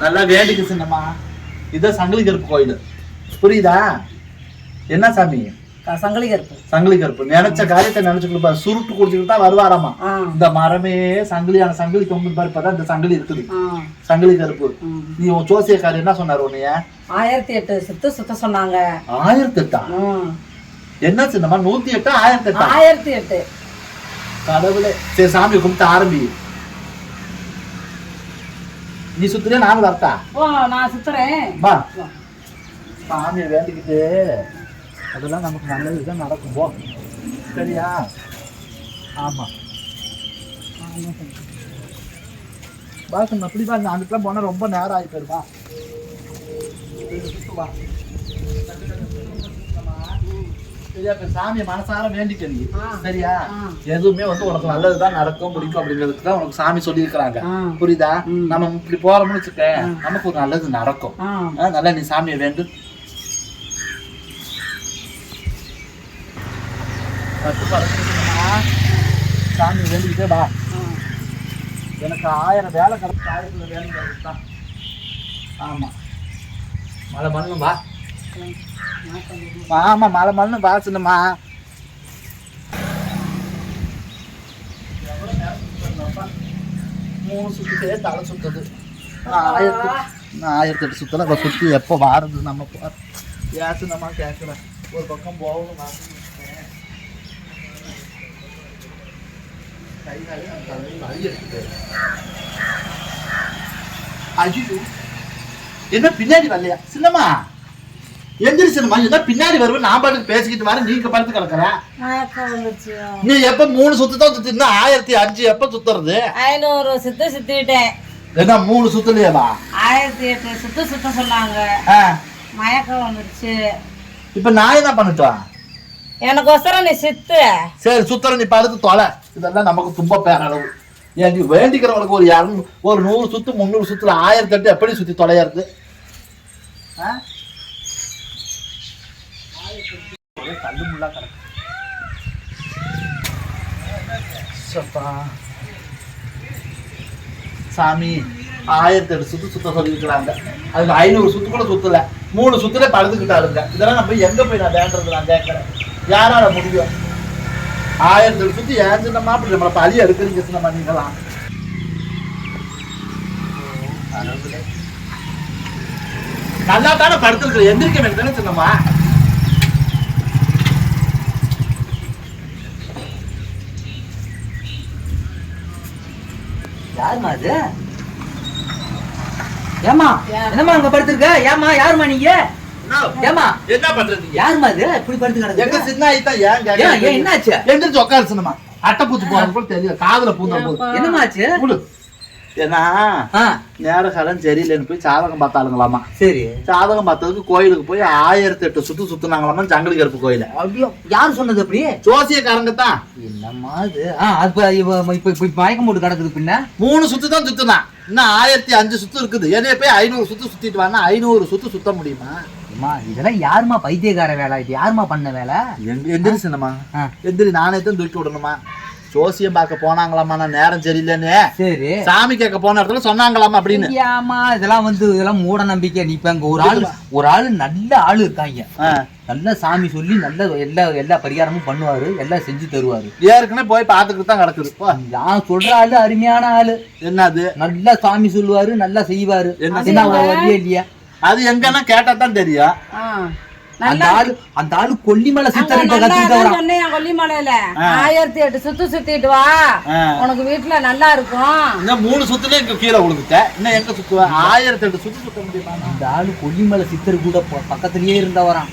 நல்லா வேண்டிக்கு சின்னம்மா. இதான் சங்கிலி கருப்பு கோயில், புரியுதா? என்ன சாமி? சங்கிலி கருப்பு. சங்கிலி கருப்பு நினைச்ச காரியத்தை நினைச்சு கொடுப்பா. சுருட்டு குடிச்சுக்கிட்டு தான் வருவாராமா. இந்த மரமே சங்கிலியான சங்கிலி தொங்கு பாரு. இப்பதான் இந்த சங்கிலி இருக்குது, சங்கிலி கருப்பு. நீ உன் ஜோசியக்காரர் என்ன சொன்னாரு உன்னைய? 1008 சுத்த சொன்னாங்க. 1008? என்ன சின்னம்மா 108 1008? 1008. கடவுளே. சரி சாமி கும்பிட்டு ஆரம்பி. நீ சுத்துறியா நானும் வரட்டா? நான் சுத்துறேன். வா. சாமியை வேண்டிக்கிட்டு அதெல்லாம் நமக்கு நல்லதுதான் நடக்கும். போ, சரியா? ஆமா பாசம் அப்படி பாருங்க. அதுக்கெல்லாம் போனா ரொம்ப நேரம் ஆகி போயிருமா. சரியா? சாமியை மனசார வேண்டிக்க நீ, சரியா? எதுவுமே உனக்கு நல்லதுதான் நடக்கும் பிடிக்கும் அப்படிங்கிறதுக்கு தான் உனக்கு சாமி சொல்லி இருக்கிறாங்க, புரியுதா? நம்ம இப்படி போறோம்னு வச்சுக்க, நமக்கு ஒரு நல்லது நடக்கும். நல்லா நீ சாமியை வேண்டு. சாமி வேண்டிக்கிட்டே வா. எனக்கு 1000 வேலை கிடைக்கும். 1000 வேலை கிடைக்குதான். ஆமா மழை மண்ணும் வா. ஆமா மழை மண்ணு வா சின்னம்மா. மூணு சுத்துக்கே தலை சுத்துது. 1008 சுத்தல சுத்தி எப்போ வாருது நம்ம ஏசுனமா கேட்கல. ஒரு பக்கம் போகணும். என்ன பின்னாடி வரலையா சின்னம்மா? எந்திரி சின்னம்மா. என்ன பின்னாடி வருவேன் நான் பாட்டுக்கு பேசிக்கிட்டு வரேன், நீங்க படுத்து கிடக்குற. நீ எப்ப 3 சுத்து தான் சுத்திருந்தா 1005 எப்ப சுத்துறது? 500 சுத்து சுத்திட்டேன். என்ன 3 சுத்துலையேவா? 1008 சுத்த சொன்னாங்க. மயக்கம் வந்துருச்சு. இப்ப நான் என்ன பண்ணட்டும்? எனக்கு ஒசரம் நீ சித்து. சரி சுத்தர நீ படுத்து தொலை. இதெல்லாம் நமக்கு தும்ப பேரளவு. ஏன் நீ வேண்டிக்கிறவங்களுக்கு ஒரு 100 சுத்து 300 சுத்துல 1008 எப்படி சுத்தி தொலையாது? கல்லு முள்ளா கிடக்கு. சாமி 1008 சுத்து சுத்த சொல்லிருக்கிறாங்க. அதுல 500 சுத்து கூட சுத்தல. 3 சுத்துல படுத்துக்கிட்டாருங்க. இதெல்லாம் நம்ம எங்க போய் நான் வேண்டது? நான் கேட்கறேன், யாரால முடியும்? 1008 சுத்தி ஏன் சின்னம்மா அப்படி நம்மளை பழிய எடுக்கிறீங்க சின்னம்மா நீங்களாம்? நல்லா தானே படுத்துருக்குற, எந்திரிக்க வேண்டிய தானே சின்னம்மா? யாருமா அது? ஏமா என்னம்மா அங்க படுத்திருக்க? ஏமா யாருமா நீங்க? ஏமா என்ன பண்றது? யாருமா இது இப்படி படுத்து கிடக்கு? எங்க சின்ன ஆயிட்டா ஏன் கேட்க? என்னாச்சு? எந்திரிச்சு உட்காரு சின்னம்மா. அட்டைப்பூச்சி போறது கூட தெரியல, காதுல பூந்தா போகுது. என்னமா ஆச்சு? ஏன்னா நேர காலம் சரியில்லைன்னு போய் சாதகம் பார்த்தாளுங்களாமா. சரி, சாதகம் பார்த்ததுக்கு கோயிலுக்கு போய் 1008 சுத்து சுத்துனாங்களாமா சங்கிலி கருப்பு கோயில. யாரு சொன்னது அப்படி? ஜோசியக்காரங்க தான். என்னம்மா அது? இப்ப மயக்கம் போட்டு கிடக்குது. பின்ன 3 சுத்து தான் சுத்துனா, இன்னும் 1005 சுத்து இருக்குது. என்னைய போய் 500 சுத்து சுத்திட்டு வானா 500 சுத்து சுத்த முடியுமா? இதெல்லாம் யாருமா பைத்தியக்கார வேலை? இது யாருமா பண்ண வேலை? எந்திரி சின்னம்மா, எந்திரி. நானே தான் தூக்கி விடணுமா? ஜோசியம் பார்க்க போனாங்களாமா, நான் நேரம் சரியில்லைன்னு. சரி, சாமி கேட்க போன இடத்துல சொன்னாங்களாமா அப்படின்னு. ஆமா, இதெல்லாம் மூட நம்பிக்கை. நீ இப்ப அங்க ஒரு ஆளு நல்ல ஆளு இருக்காங்க, நல்ல சாமி சொல்லி நல்ல எல்லா பரிகாரமும் பண்ணுவாரு, எல்லாம் செஞ்சு தருவாரு. ஏற்கனவே போய் பாத்துக்கிட்டு தான் கிடக்குது. நான் சொல்ற ஆளு அருமையான ஆளு. என்னது? நல்லா சாமி சொல்லுவாரு, நல்லா செய்வாரு. என்ன வழியே இல்லையா? அது எங்கன்னா கேட்டா தான் தெரியும். அந்த ஆளு கொல்லிமலை சித்தர்கிட்ட கத்துக்கிட்டு கொல்லிமலையில 1008 சுத்து சுத்திட்டு வா, உனக்கு வீட்டுல நல்லா இருக்கும். இன்னும் 3 சுத்துல கீழே விழுந்துட்ட, இன்னும் எங்க சுத்துவ? 1008 சுத்து சுத்த முடியுமா? அந்த ஆளு கொல்லிமலை சித்தர் கூட பக்கத்திலேயே இருந்தவரான்.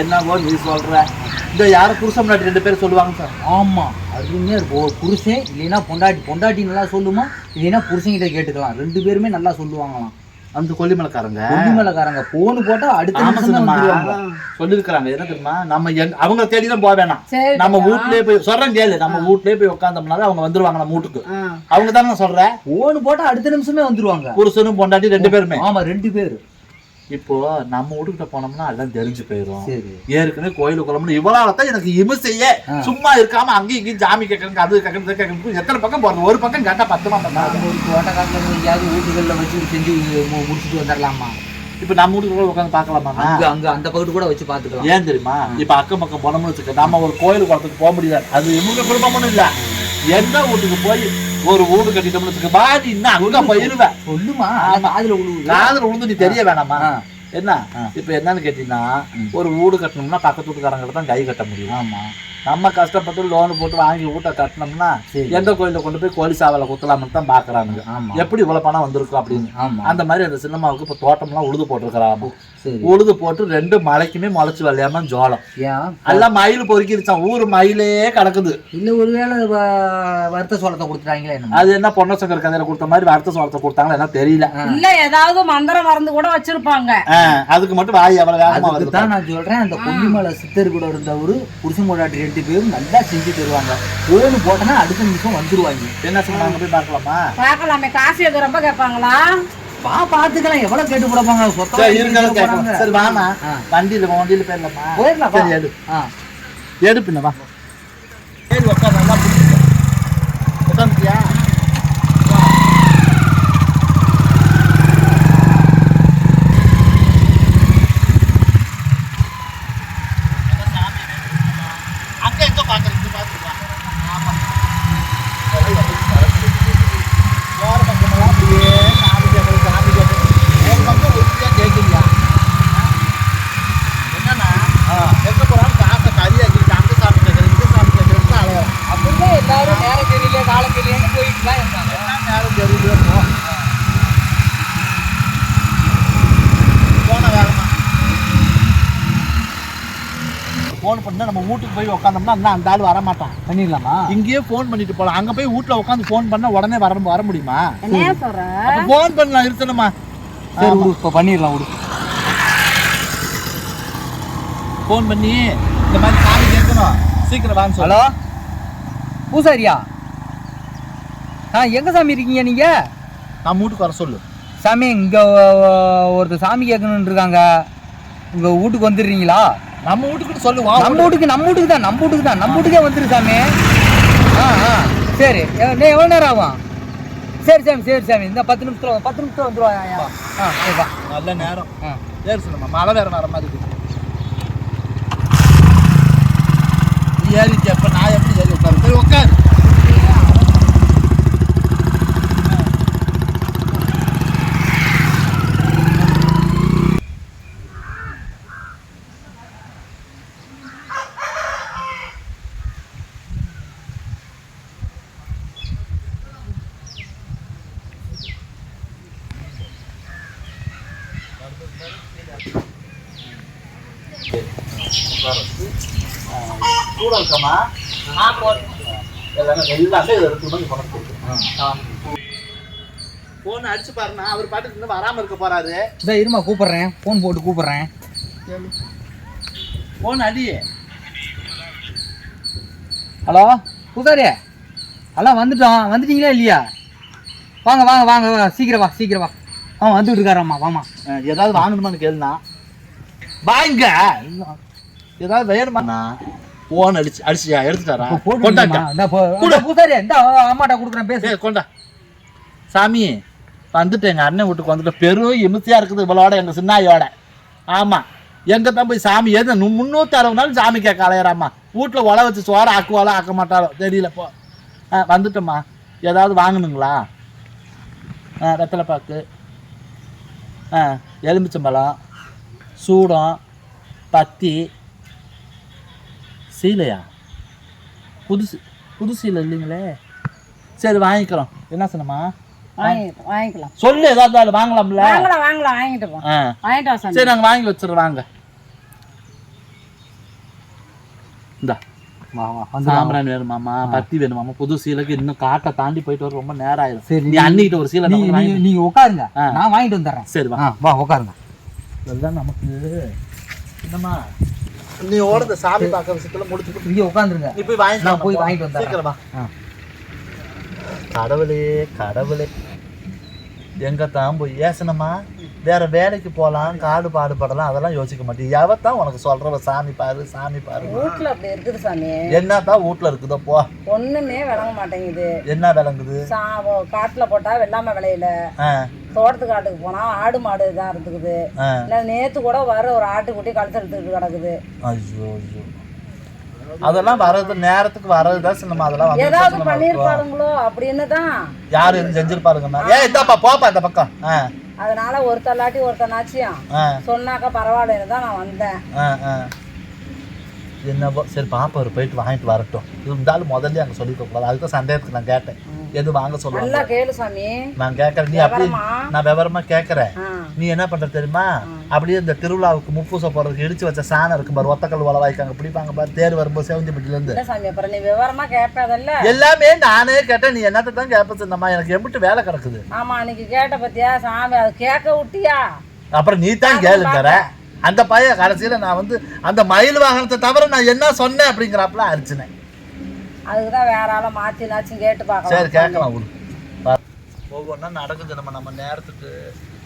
என்னவோ நீ சொல்ற. இந்த யாரும் புருஷன் முன்னாடி 2 பேரும் சொல்லுவாங்க சார். ஆமா, அருமையா இருக்கும். ஒரு புருஷன் இல்லைன்னா பொண்டாட்டி நல்லா சொல்லுமா, இல்லைன்னா புருஷன்கிட்ட கேட்டுக்கலாம். 2 பேருமே நல்லா சொல்லுவாங்களாம். அந்த கொல்லிமலைக்காரங்க போன் போட்டா அடுத்த சொல்லிருக்காங்க. என்ன தெரியுமா? நம்ம அவங்க தேடிதான் போக வேணாம், நம்ம வீட்லயே போய் சொல்றேன் கேளு. நம்ம வீட்லயே போய் உட்காந்தோம்னால அவங்க வந்துருவாங்க நம்ம வீட்டுக்கு. அவங்க தானே சொல்றேன். போன் போட்டா அடுத்த நிமிஷமே வந்துருவாங்க. புருஷனும் பொண்டாட்டி 2 பேருமே. ஆமா, 2 பேரு. இப்போ நம்ம வீட்டுக்கிட்ட போனோம்னா எல்லாம் தெரிஞ்சு போயிடும். சரி. ஏற்கனவே கோயிலுக்கு குழம்பு இவ்வளவு தான் எனக்கு இமிசையே. சும்மா இருக்காம அங்கேயும் இங்கேயும் ஜாமி கேட்கறதுக்கு அது கேட்கறதுக்கு எத்தனை பக்கம் போறது? ஒரு பக்கம் கேட்டா 10 மாட்டேன். ஒரு கோட்டைக்காட்டில் எங்கேயாவது வீட்டுகளில் வச்சு செஞ்சு முடிச்சுட்டு வந்துடலாமா? இப்ப நம்ம வீட்டுக்கு உட்காந்து பாக்கலாமா? அங்க அந்த பக்கத்து கூட வச்சு பாத்துக்கலாம். ஏன் தெரியுமா? இப்ப அக்கம் பக்கம் போனோம்னு வச்சுக்க, நம்ம ஒரு கோயில் குளத்துக்கு போக முடியாது. அது இவங்க குடும்பமும் இல்ல. எந்த வீட்டுக்கு போய் ஒரு வீடு கட்டிட்டோம்னு வச்சுக்க, பாடி இன்னும் அங்க போயிருவேன். சொல்லுமா? காதுல உழுந்து நீ தெரிய வேணாமா? என்ன இப்ப என்னன்னு கேட்டீங்கன்னா, ஒரு வீடு கட்டணும்னா பக்கத்து வீட்டுக்காரங்கிட்ட தான் கை கட்ட முடியும். ஆமா. நம்ம கஷ்டப்பட்டு லோன் போட்டு வாங்கி வீட்டை கட்டினோம்னா எந்த கோயில கொண்டு போய் கோழி சாவலை குத்தலாம்னு தான் பாக்குறானுங்க. எப்படி இவ்வளவு பணம் வந்திருக்கும் அப்படின்னு. அந்த மாதிரி அந்த சின்னம்மாவுக்கு இப்ப தோட்டம்லாம் உழுது போட்டிருக்கிறாங்க. உழுது போட்டு 2 மலைக்குமே முளைச்சு வரலையாம ஜோளம் எல்லாம் மயில் பொறுக்கிருச்சான். ஊரு மயிலே கிடக்குது. இல்ல ஒருவேளை வருத்த சோளத்தை கொடுத்துட்டாங்களே. அது என்ன பொன்ன சங்கர் கதையில கொடுத்த மாதிரி வருத்த சோளத்தை கொடுத்தாங்களா என்ன தெரியல. இல்ல ஏதாவது மந்திரம் மருந்து கூட வச்சிருப்பாங்க. அதுக்கு மட்டும் வாய் எவ்வளவு வேகமா வருது தான் நான் சொல்றேன். அந்த கொல்லிமலை சித்தர் கூட இருந்தவரு புருஷன் போடாட்டி 2 பேரும் நல்லா செஞ்சு தருவாங்க. ஓடு போட்டனா அடுத்த நிமிஷம் வந்துருவாங்க. என்ன சொன்னாங்க போய் பார்க்கலாமா? பார்க்கலாமே. காசு எது ரொம்ப கேட்பாங்களா? வா பாத்துக்கலாம். எவ்வளவு கேட்டு போடுவாங்க. சரி வாமா, வண்டியில போயிடலாமா? போயிடலாம். சரி எடு பின்ன வா. சரி உட்காந்து நல்லா உட்காந்துட்டியா? அங்க எங்க பாக்குறீங்க? பாத்துக்கலாம். ஆமா போற பக்கமெல்லாம் அப்படியே சாமி கேட்கறது. ஒரு பக்கம் ஒருத்தியா கேட்குறியா? என்னன்னா எங்க போறாலும் காசை கறியாக்கிட்டு அந்த சாமி கேட்கறது இந்த சாமி கேட்கறது அலையா. அப்படியே எல்லாரும் நேரம் தெரியல காலம் தெரியலன்னு போயிட்டு தான் இருந்தாங்க. என்ன நேரம் தெரியல போன வேகமா போன் பண்ணா நம்ம வீட்டுக்கு போய் உட்காந்தோம்னா அந்த ஆள் வர மாட்டான். பண்ணிடலாமா? இங்கேயே போன் பண்ணிட்டு போலாம். அங்க போய் வீட்டுல உட்காந்து போன் பண்ணா உடனே வர முடியுமா? என்ன சொல்ற? போன் பண்ணலாம் இருக்கணுமா? சரி விடு, இப்ப பண்ணிடலாம் விடு. போன் பண்ணி இந்த மாதிரி சாமி கேட்கணும், சீக்கிரம் வாங்க சொல்லு. ஹலோ பூசாரியா? எங்க சாமி இருக்கீங்க நீங்க? நான் வீட்டுக்கு வர சொல்லு. சாமி இங்க ஒருத்தர் சாமி கேட்கணும்னு இருக்காங்க. உங்க வீட்டுக்கு வந்துடுறீங்களா? நம்ம வீட்டுக்கு சொல்லு. நம்ம வீட்டுக்கு தான் நம்ம வீட்டுக்கே வந்துரு சாமி. சரி எவ்வளவு நேரம் ஆகும்? சரி சாமி இந்த 10 நிமிஷத்துல வந்துருவாங்க. நல்ல நேரம். சரி சொல்லுமா, மழை வேற வர மாதிரி இருக்கு. நீ ஏறிட்டு எப்ப நான் எப்படி ஏறி உட்காரு? சரி உட்காரு. கூட இருக்கமா? எல்லாமே போன் அடிச்சு பாருண்ணா. அவர் பாட்டுக்கு இன்னும் வராம இருக்க போறாரு. இருமா கூப்பிடுறேன். போன் போட்டு கூப்பிடுறேன். போன் அடி. ஹலோ பூசாரி, ஹலோ வந்துட்டீங்களா இல்லையா? வாங்க சீக்கிரம் வா. வந்துட்டு இருக்காராம்மா. வாமா. ஏதாவது வாங்கணுமான்னு கேளுண்ணா. வாங்க. ஏதாவது வேணுமா? போன் அடிச்சியா? எடுத்துட்டாரா? பூசாரி இந்த அம்மாட்ட கொடுக்குறேன், பேசு. கொண்டா. சாமி வந்துட்டு எங்க அண்ணன் வீட்டுக்கு வந்துட்டு பெரும் இமிசையா இருக்குது இவளோட, எங்க சின்னாயோட. ஆமா, எங்க தான் போய் சாமி ஏது 360 நாள் சாமி கேட்க அலையறாமா. வீட்டுல உழ வச்சு சோற ஆக்குவாளோ ஆக்க மாட்டாளோ தெரியல. போ வந்துட்டோம்மா. ஏதாவது வாங்கணுங்களா? வெத்தலை பாக்கு, எலுமிச்சம்பழம், சூடம், பத்தி, சீலையா? புது சீலை இல்லைங்களே. சரி வாங்கிக்கிறோம். என்ன சொன்னமா? வாங்கிக்கலாம். சொல்லு ஏதாவது வாங்கலாம்ல. வாங்கலாம் வாங்கிட்டு போ. வாங்கிட்டு வா. சரி நாங்க வாங்கி வச்சிடுறோம். வாங்க. இந்தா சாம்பிராணி வேணுமாமா, பத்தி வேணுமாமா, புது சீலைக்கு இன்னும் காட்டை தாண்டி போயிட்டு வர ரொம்ப நேரம் ஆயிடும். சரி நீ அன்னிக்கிட்ட ஒரு சீலை நீங்க உட்காருங்க, நான் வாங்கிட்டு வந்துடுறேன். சரி வா உட்காருங்க. இதெல்லாம் நமக்கு என்னம்மா, நீ ஓடுற சாமி பார்க்க விஷயத்துல முடிச்சுட்டு இங்கே உட்காந்துருங்க. நீ போய் வாங்கி, நான் போய் வாங்கிட்டு வந்துடுறேன். சீக்கிரம் வா. கடவுளே கடவுளே, எங்க தான் போய் ஏசனம்மா வேற வேலைக்கு போகலாம், காடு பாடுபடலாம், அதெல்லாம் யோசிக்க மாட்டேன். எவத்தான் உனக்கு சொல்றவ சாமி பாரு சாமி பாரு? வீட்டுல அப்படி இருக்குது சாமி. என்னதான் வீட்டுல இருக்குதோ போ. ஒண்ணுமே விளங்க மாட்டேங்குது. என்ன விளங்குது? காட்டுல போட்டா வெள்ளாம விளையில, தோட்டத்து காட்டுக்கு போனா ஆடு மாடு தான் இருக்குது. நேத்து கூட வர ஒரு ஆட்டுக்குட்டி கழுத்து எடுத்துக்கிட்டு கிடக்குது. ஐயோ ஐயோ, அதெல்லாம் வர்றது நேரத்துக்கு வர்றதுதான் சின்னமா. அதெல்லாம் ஏதாவது பண்ணிருப்பாருங்களோ அப்படின்னு தான். யாரு எதுவும் செஞ்சிருப்பாருங்கம்மா? இந்தாப்பா போப்பா இந்த பக்கம். அதனால ஒருத்தலாட்டி ஒருத்தனாச்சியும் சொன்னாக்கா பரவாயில்லன்னு தான் நான் வந்தேன். என்னப்போ சரி பாப்பா போயிட்டு வாங்கிட்டு வரட்டும். இருந்தாலும் முதல்ல அங்கே சொல்லிக்க கூடாது. அதுதான் சந்தேகத்துக்கு நான் கேட்டேன், எது வாங்க சொல்லுவாங்க. நல்லா கேளு சாமி. நான் கேட்கறேன், நீ அப்படி நான் விவரமா கேட்கறேன். நீ என்ன பண்ற தெரியுமா? அப்படியே இந்த திருவிழாவுக்கு முப்பூசை போடுறதுக்கு இடிச்சு வச்ச சாணம் இருக்கும் பாரு, ஒத்தக்கல் உலவாய்க்காங்க பிடிப்பாங்க பாரு, தேர் வரும்போது செவந்திப்பட்டில இருந்து. அப்புறம் நீ விவரமா கேட்பதல்ல? எல்லாமே நானே கேட்டேன், நீ என்னத்தை தான் கேட்ப சொன்னம்மா? எனக்கு எம்பிட்டு வேலை கிடக்குது. ஆமா அன்னைக்கு கேட்ட பத்தியா சாமி, அது கேட்க விட்டியா? அப்புறம் நீ தான் கேளுங்கிற. அந்த பையன் கடைசியில நான் வந்து அந்த மயில் வாகனத்தை தவிர நான் என்ன சொன்னேன் அப்படிங்கிறாப்புல அரிச்சினேன். அதுக்குதான் வேற ஆள மாத்தி நாச்சும் கேட்டு பார்க்கலாம். சரி கேட்கலாம் விடு. ஒவ்வொன்றா நடக்குது நம்ம நேரத்துக்கு.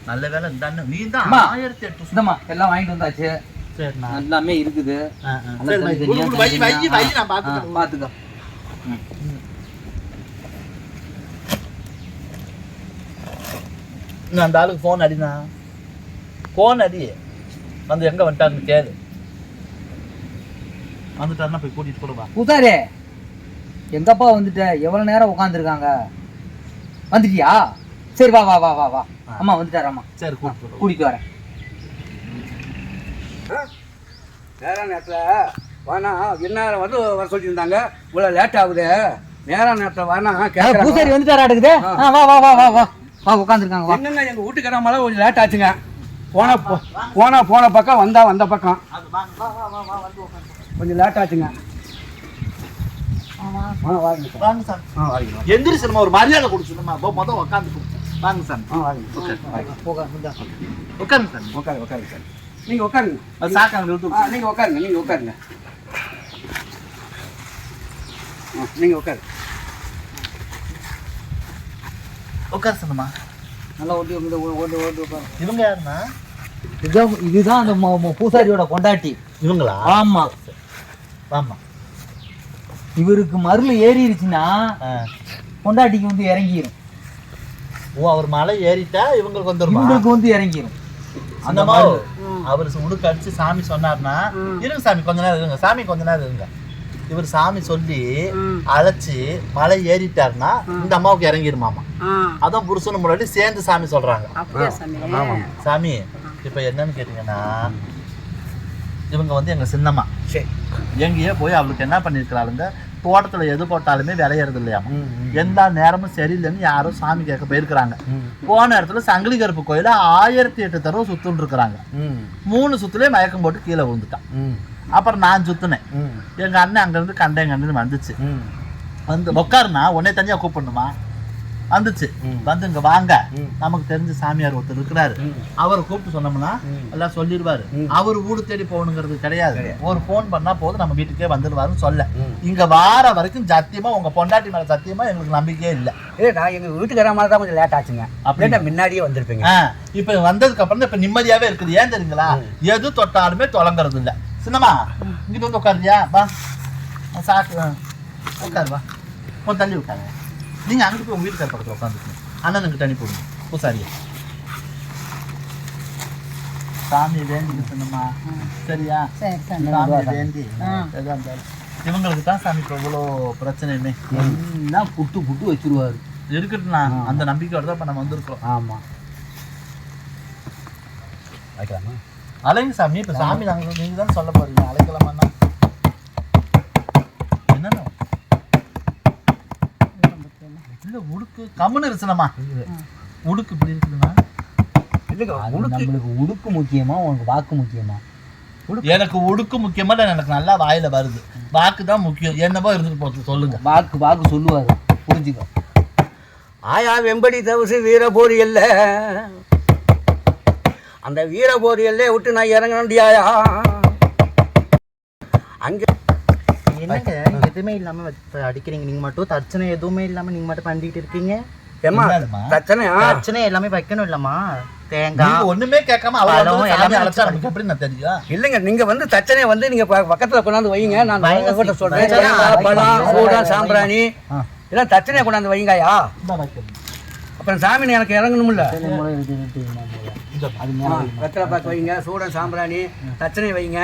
நல்ல வேலை இந்த நீ தான் 1008 சுத்தமா எல்லாம் வாங்கிட்டு வந்தாச்சு. சரி எல்லாமே இருக்குது. நான் பாத்துக்க. அந்த ஆளுக்கு ஃபோன் அடினா, ஃபோன் அடி வந்து எங்க வந்துட்டாருன்னு கேளு. வந்துட்டாருன்னா போய் கூட்டிட்டு போடுவா. பூசாரே எங்கப்பா வந்துட்ட? எவ்வளவு நேரம் உட்காந்துருக்காங்க? வந்துட்டியா? சரி வா வா வா வா வா. அம்மா வந்துட்டாரு. அம்மா சரி கூட்டிட்டு வரேன். நேரம் நேரத்தில் வேணா என்ன வந்து வர சொல்லியிருந்தாங்க, இவ்வளோ லேட் ஆகுது. நேரம் நேரத்தில் வேணா கேட்க. பூசாரி வந்துட்டாரா? எடுக்குது. வா வா வா வா வா வா உட்காந்துருக்காங்க. வா. என்னங்க எங்கள் வீட்டுக்காரமால கொஞ்சம் லேட் ஆச்சுங்க. போன பக்கம் வந்த பக்கம் கொஞ்சம் லேட் ஆச்சுங்க. வாங்க சார். எந்திரி சினிமா ஒரு மரியாதை கொடுத்துமா மொதல் உட்காந்து வாங்க சார். உட்காருங்க சார். உட்காருங்க சார். நீங்கள் உட்காருங்க. நீங்கள் உட்காருங்க. நீங்கள் உட்காரு சினிமா. நல்லா ஓட்டி ஓட்டி உட்காரு. இவங்க யாருன்னா? இதுதான் அந்த பூசாரியோட கொண்டாட்டி. இவங்களா? ஆமா ஆமா. இவருக்கு மருள் ஏறிடுச்சுன்னா கொண்டாட்டிக்கு வந்து இறங்கிரும். ஓ, அவர் மலை ஏறிட்டா இவங்களுக்கு வந்துருமா? இவங்களுக்கு வந்து இறங்கிரும் அந்த மாதிரி. அவர் உடுக்கு அடிச்சு சாமி சொன்னார்னா, இருங்க சாமி கொஞ்ச நேரம் இருங்க, சாமி கொஞ்ச நேரம் இருங்க. இவர் சாமி சொல்லி அழைச்சி மலை ஏறிட்டாருன்னா இந்த அம்மாவுக்கு இறங்கிருமாமா. அதான் புருஷனு முன்னாடி சேர்ந்து சாமி சொல்றாங்க. சாமி இப்ப என்னன்னு கேட்டீங்கன்னா, இவங்க வந்து எங்க சின்னம்மா. சரி. எங்கேயோ போய் அவளுக்கு என்ன பண்ணிருக்கிறாளுங்க, தோட்டத்துல எது போட்டாலுமே விளையிறது இல்லையாமா. எந்த நேரமும் சரியில்லைன்னு யாரும் சாமி கேட்க போயிருக்கிறாங்க. போன இடத்துல சங்கிலி கருப்பு கோயில 1008 தடவை சுத்துன்னு இருக்கிறாங்க. 3 சுத்துலயே மயக்கம் போட்டு கீழே விழுந்துட்டான். அப்புறம் நான் சுத்துனேன். எங்க அண்ணன் அங்க இருந்து கண்டேன் வந்துச்சு. வந்து உட்காருனா உடனே தனியா கூப்பிடணுமா? வந்துச்சு. வந்து இங்க வாங்க, நமக்கு தெரிஞ்ச சாமியார் ஒருத்தர் இருக்கிறாரு, அவரை கூப்பிட்டு சொன்னோம்னா எல்லாம் சொல்லிடுவாரு. அவரு வீடு தேடி போகணுங்கிறது கிடையாது. ஒரு போன் பண்ணா போதும் நம்ம வீட்டுக்கே வந்துடுவாருன்னு சொல்ல. இங்க வார வரைக்கும் சத்தியமா உங்க பொண்டாட்டி மேல சத்தியமா எங்களுக்கு நம்பிக்கையே இல்லை. நான் எங்க வீட்டுக்கார மாதிரி தான் கொஞ்சம் லேட் ஆச்சுங்க. அப்படியே முன்னாடியே வந்திருப்பீங்க. இப்ப வந்ததுக்கு அப்புறம் இப்ப நிம்மதியாவே இருக்குது. ஏன் தெரியுங்களா? எது தொட்டாலுமே தொலைங்கிறது இல்லை. சின்னமா இங்கிட்ட வந்து உட்காருதியா? வா சாக்கு உட்காரு. வா கொஞ்சம் தள்ளி உட்காரு. நீங்க அங்கிட்டு போய் உங்க வீட்டுக்கார பக்கத்துல உட்காந்துக்கணும். அண்ணனுக்கு தண்ணி போடுங்க பூசாரியா. சாமி வேண்டி சொன்னமா சரியா? சாமி வேண்டி இவங்களுக்கு தான் சாமி இப்போ இவ்வளோ பிரச்சனையுமே எல்லாம் புட்டு புட்டு வச்சிருவாரு. இருக்கட்டும்ண்ணா, அந்த நம்பிக்கையோட தான் இப்போ நம்ம வந்திருக்கோம். ஆமா வைக்கலாமா? அலைங்க சாமி. இப்போ சாமி நாங்கள் நீங்கள் தான் சொல்ல போறீங்க. அழைக்கலாமாண்ணா? என்னண்ணா இல்லை உடுக்கு கம்முன்னு இருச்சுனம்மா. உடுக்கு இப்படி இருக்குதுண்ணா. நம்மளுக்கு உடுக்கு முக்கியமா உனக்கு வாக்கு முக்கியமா? எனக்கு உடுக்கு முக்கியமா இல்லை, எனக்கு நல்லா வாயில வருது. வாக்கு தான் முக்கியம். என்னவோ இருந்துட்டு போட்டு சொல்லுங்க. வாக்கு சொல்லுவாரு, புரிஞ்சுக்கோ. ஆயா வெம்படி தவசு வீரபோரி இல்ல, அந்த வீரபோரி எல்லையை விட்டு நான் இறங்கணுண்டியாயா? அங்க என்னங்க எதுவுமே இல்லாம அடிக்கிறீங்க? நீங்க மட்டும் தர்ச்சனை எதுவுமே இல்லாம நீங்க மட்டும் பண்ணிட்டு இருக்கீங்க. பிரச்சனை எல்லாமே வைக்கணும் இல்லம்மா? தேங்காய் நீங்க ஒண்ணுமே கேட்காம அவர் பழம் வந்து சாமி எல்லாமே அழைச்சா நமக்கு எப்படி நான் தெரியும்? இல்லைங்க நீங்க வந்து தச்சனையை வந்து நீங்க பக்கத்துல கொண்டாந்து வைங்க. நான் வைங்க, உங்ககிட்ட சொல்றேன். வைங்க. தேங்காய், பழம், வைங்க. சூடம், சாம்பிராணி எல்லாம் தச்சனையை கொண்டாந்து வைங்கயா. இந்தா வைக்கிறேன். அப்புறம் சாமி எனக்கு இறங்கணும்ல. இந்த வெத்தலை பாக்கு வைங்க, சூடம், சாம்பிராணி, தச்சனை வைங்க.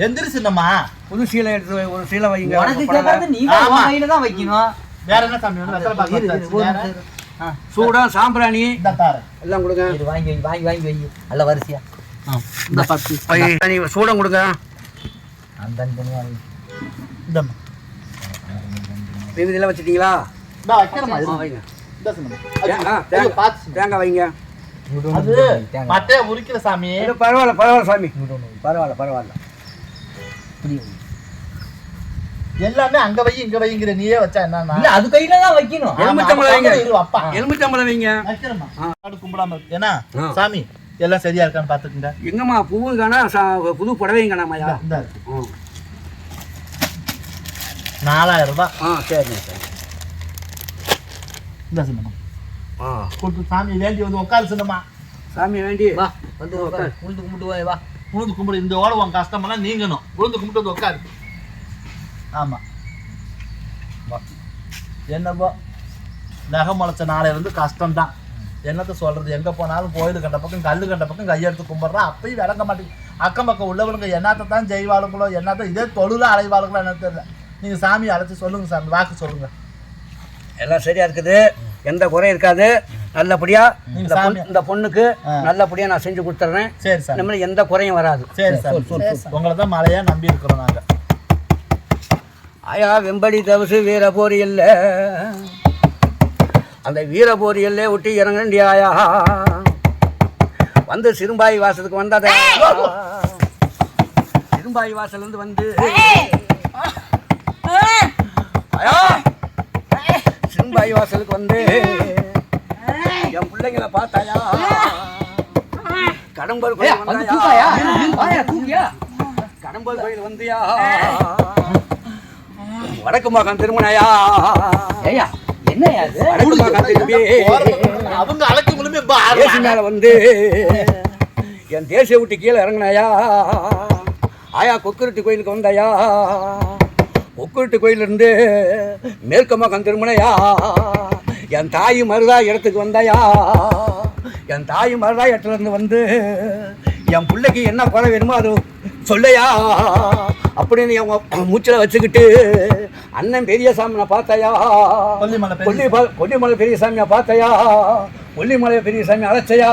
எந்திரிச்சுனம்மா. புது சீலை எடுத்து ஒரு சீலை வைங்க. உனக்கு கேட்காது நீ தான் உன் கையில தான் வைக்கணும். வேற என்ன சாமி வேணும்? வெத்தலை பாக்கு வச்சாச்சு. வேற? சூடம், சாம்பிராணி இந்த தாரு. எல்லாம் கொடுங்க. இது வாங்கி வை நல்ல வரிசையா இந்த 10. சூடம் கொடுங்க. அந்த தனியா வை. இந்தம்மா. இதெல்லாம் வச்சுட்டீங்களா? இந்தா வைக்கிறேம்மா. இது. வைங்க. இந்த சொன்னேன். தேங்காய் பார்த்து தேங்காய் வைங்க. அது மட்டையை உரிக்கிற சாமி. இது பரவாயில்ல சாமி. பரவாயில்ல. எல்லாமே அங்க வை இங்க வைங்கிற நீயே வச்சா என்னன்னா? இல்ல அது கையில தான் வைக்கணும். எலுமிச்சம்பழம் வைங்க. இரு அப்பா. எலுமிச்சம்பழம் வைங்க. வைக்கிறேம்மா. ஆடு கும்பிடாம இருக்கு. ஏன்னா சாமி எல்லாம் சரியா இருக்கான்னு பாத்துக்கங்க. எங்கம்மா பூவும் காணா புது புடவையும் காணாமையா? இந்த இருக்கு. 4000 ரூபாய். சரிங்க சார். இந்த சின்னம்மா. கூட்டு சாமி வேண்டி வந்து உட்காரு சின்னம்மா. சாமி வேண்டி வா வந்து உட்கார். உளுந்து கும்பிட்டு வா. உழுந்து கும்பிடு. இந்த ஓட உன் கஷ்டமெல்லாம் நீங்கணும். உழுந்து கும்பிட்டு வந்து உட்காரு. ஆமா. என்னப்போ நகை முளைச்ச நாளையில இருந்து கஷ்டம்தான். என்னத்த சொல்றது? எங்க போனாலும் கோயில் கண்ட பக்கம் கல்லு கண்ட பக்கம் கையெடுத்து கும்பிட்றான். அப்பயும் விளங்க மாட்டேங்குது. அக்கம் பக்கம் உள்ளவனுங்க என்னத்தை தான் செய்வாளுங்களோ என்னத்த இதே தொழில அலைவாளுங்களோ என்ன தெரியல. நீங்க சாமி அழைச்சி சொல்லுங்க சாமி. வாக்கு சொல்லுங்க. எல்லாம் சரியா இருக்குது. எந்த குறையும் இருக்காது. நல்லபடியா இந்த பொண்ணுக்கு நல்லபடியா நான் செஞ்சு கொடுத்துட்றேன். சரி சார். நம்ம எந்த குறையும் வராது. சரி சார். உங்களை தான் மழையா நம்பி இருக்கிறோம் நாங்க. ஆயா வெம்படி தவசு வீரபோரி இல்ல, அந்த வீரபோரி எல்லே விட்டு இறங்கண்டி ஆயா வந்து சிறும்பாய் வாசலுக்கு வந்தாத. சிறும்பாய் வாசல் இருந்து வந்து ஆயா சிறும்பாய் வாசலுக்கு வந்து என் பிள்ளைங்களை பார்த்தாயா? கடம்பர் கோயில் வந்தாயா? கடம்பர் கோயில் வந்தியா? வடக்கு மகன் திருமணையா? ஏய்யா என்னையா இது? வடக்கு மகன் திரும்பி அவங்க அழைக்கும்போதுமே தேசி மேல வந்து என் தேசிய விட்டு கீழே இறங்கினாயா? ஆயா கொக்குருட்டி கோயிலுக்கு வந்தாயா? கொக்குருட்டி கோயிலிருந்து மேற்கு மகன் திருமணையா? என் தாய் மருதா இடத்துக்கு வந்தாயா? என் தாய் மருதா இடத்துல இருந்து வந்து என் பிள்ளைக்கு என்ன குறை வேணுமோ அது சொல்லையா அப்படின்னு என் மூச்சில் வச்சுக்கிட்டு அண்ணன் பெரியசாமி நான் பார்த்தாயா? கொல்லிமலை பெரியசாமியை பார்த்தாயா? கொல்லிமலை பெரியசாமி அழைச்சையா?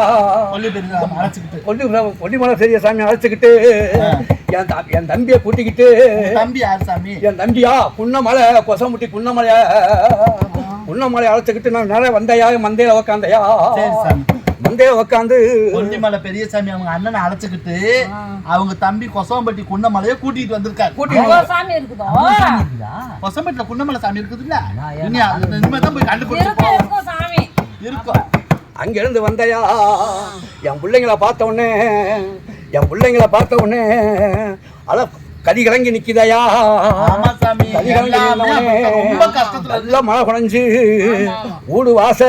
கொல்லிமலை பெரியசாமி அழைச்சிக்கிட்டு என் தம்பியை கூட்டிக்கிட்டு என் தம்பியா புன்னமலை கொசமுட்டி புன்னமலை அழைச்சிக்கிட்டு நான் நிறைய வந்தையா? மந்தையில உக்காந்தையா? மந்தையில உக்காந்து கொல்லிமலை பெரியசாமி அவங்க அண்ணனை அழைச்சிக்கிட்டு அவங்க தம்பி கொசவம்பட்டி குன்னமலையை கூட்டிட்டு வந்திருக்காரு. கொசம்பட்டில குன்னமலை சாமி இருக்குது இல்ல? இனிமேதான் போய் கண்டுபிடிச்சு இருக்கும். அங்கிருந்து வந்தையா? என் பிள்ளைங்களை பார்த்த உடனே அத கதி கலங்கி நிக்குதையா? நல்லா மழை குறைஞ்சு ஊடு வாச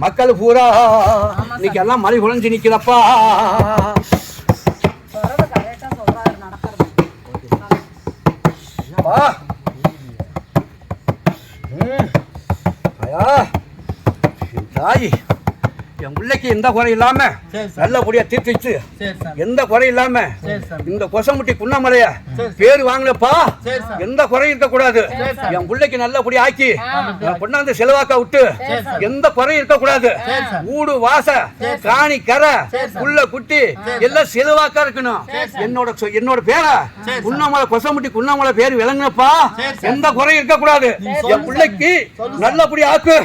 மக்கள் பூரா இன்னைக்கு எல்லாம் மழை குறைஞ்சு நிக்குதப்பா. தாய் என் பிள்ளைக்கு எந்த குறை இல்லாம நல்லபடியா தீர்த்துச்சு. எந்த குறை இல்லாம இந்த கொசமுட்டி குன்னமலைய பேரு வாங்கலப்பா. எந்த குறையும் இருக்க கூடாது. என் பிள்ளைக்கு நல்லபடியா ஆக்கி கொண்டாந்து செலவாக்க விட்டு எந்த குறையும் இருக்க கூடாது. ஊடு வாச காணி கரை புள்ள குட்டி எல்லாம் செலவாக்கா இருக்கணும். என்னோட பேரை குன்னமலை கொசமுட்டி குன்னமலை பேரு விளங்குனப்பா. எந்த குறையும் இருக்க கூடாது. என் பிள்ளைக்கு நல்லபடியா ஆக்கு.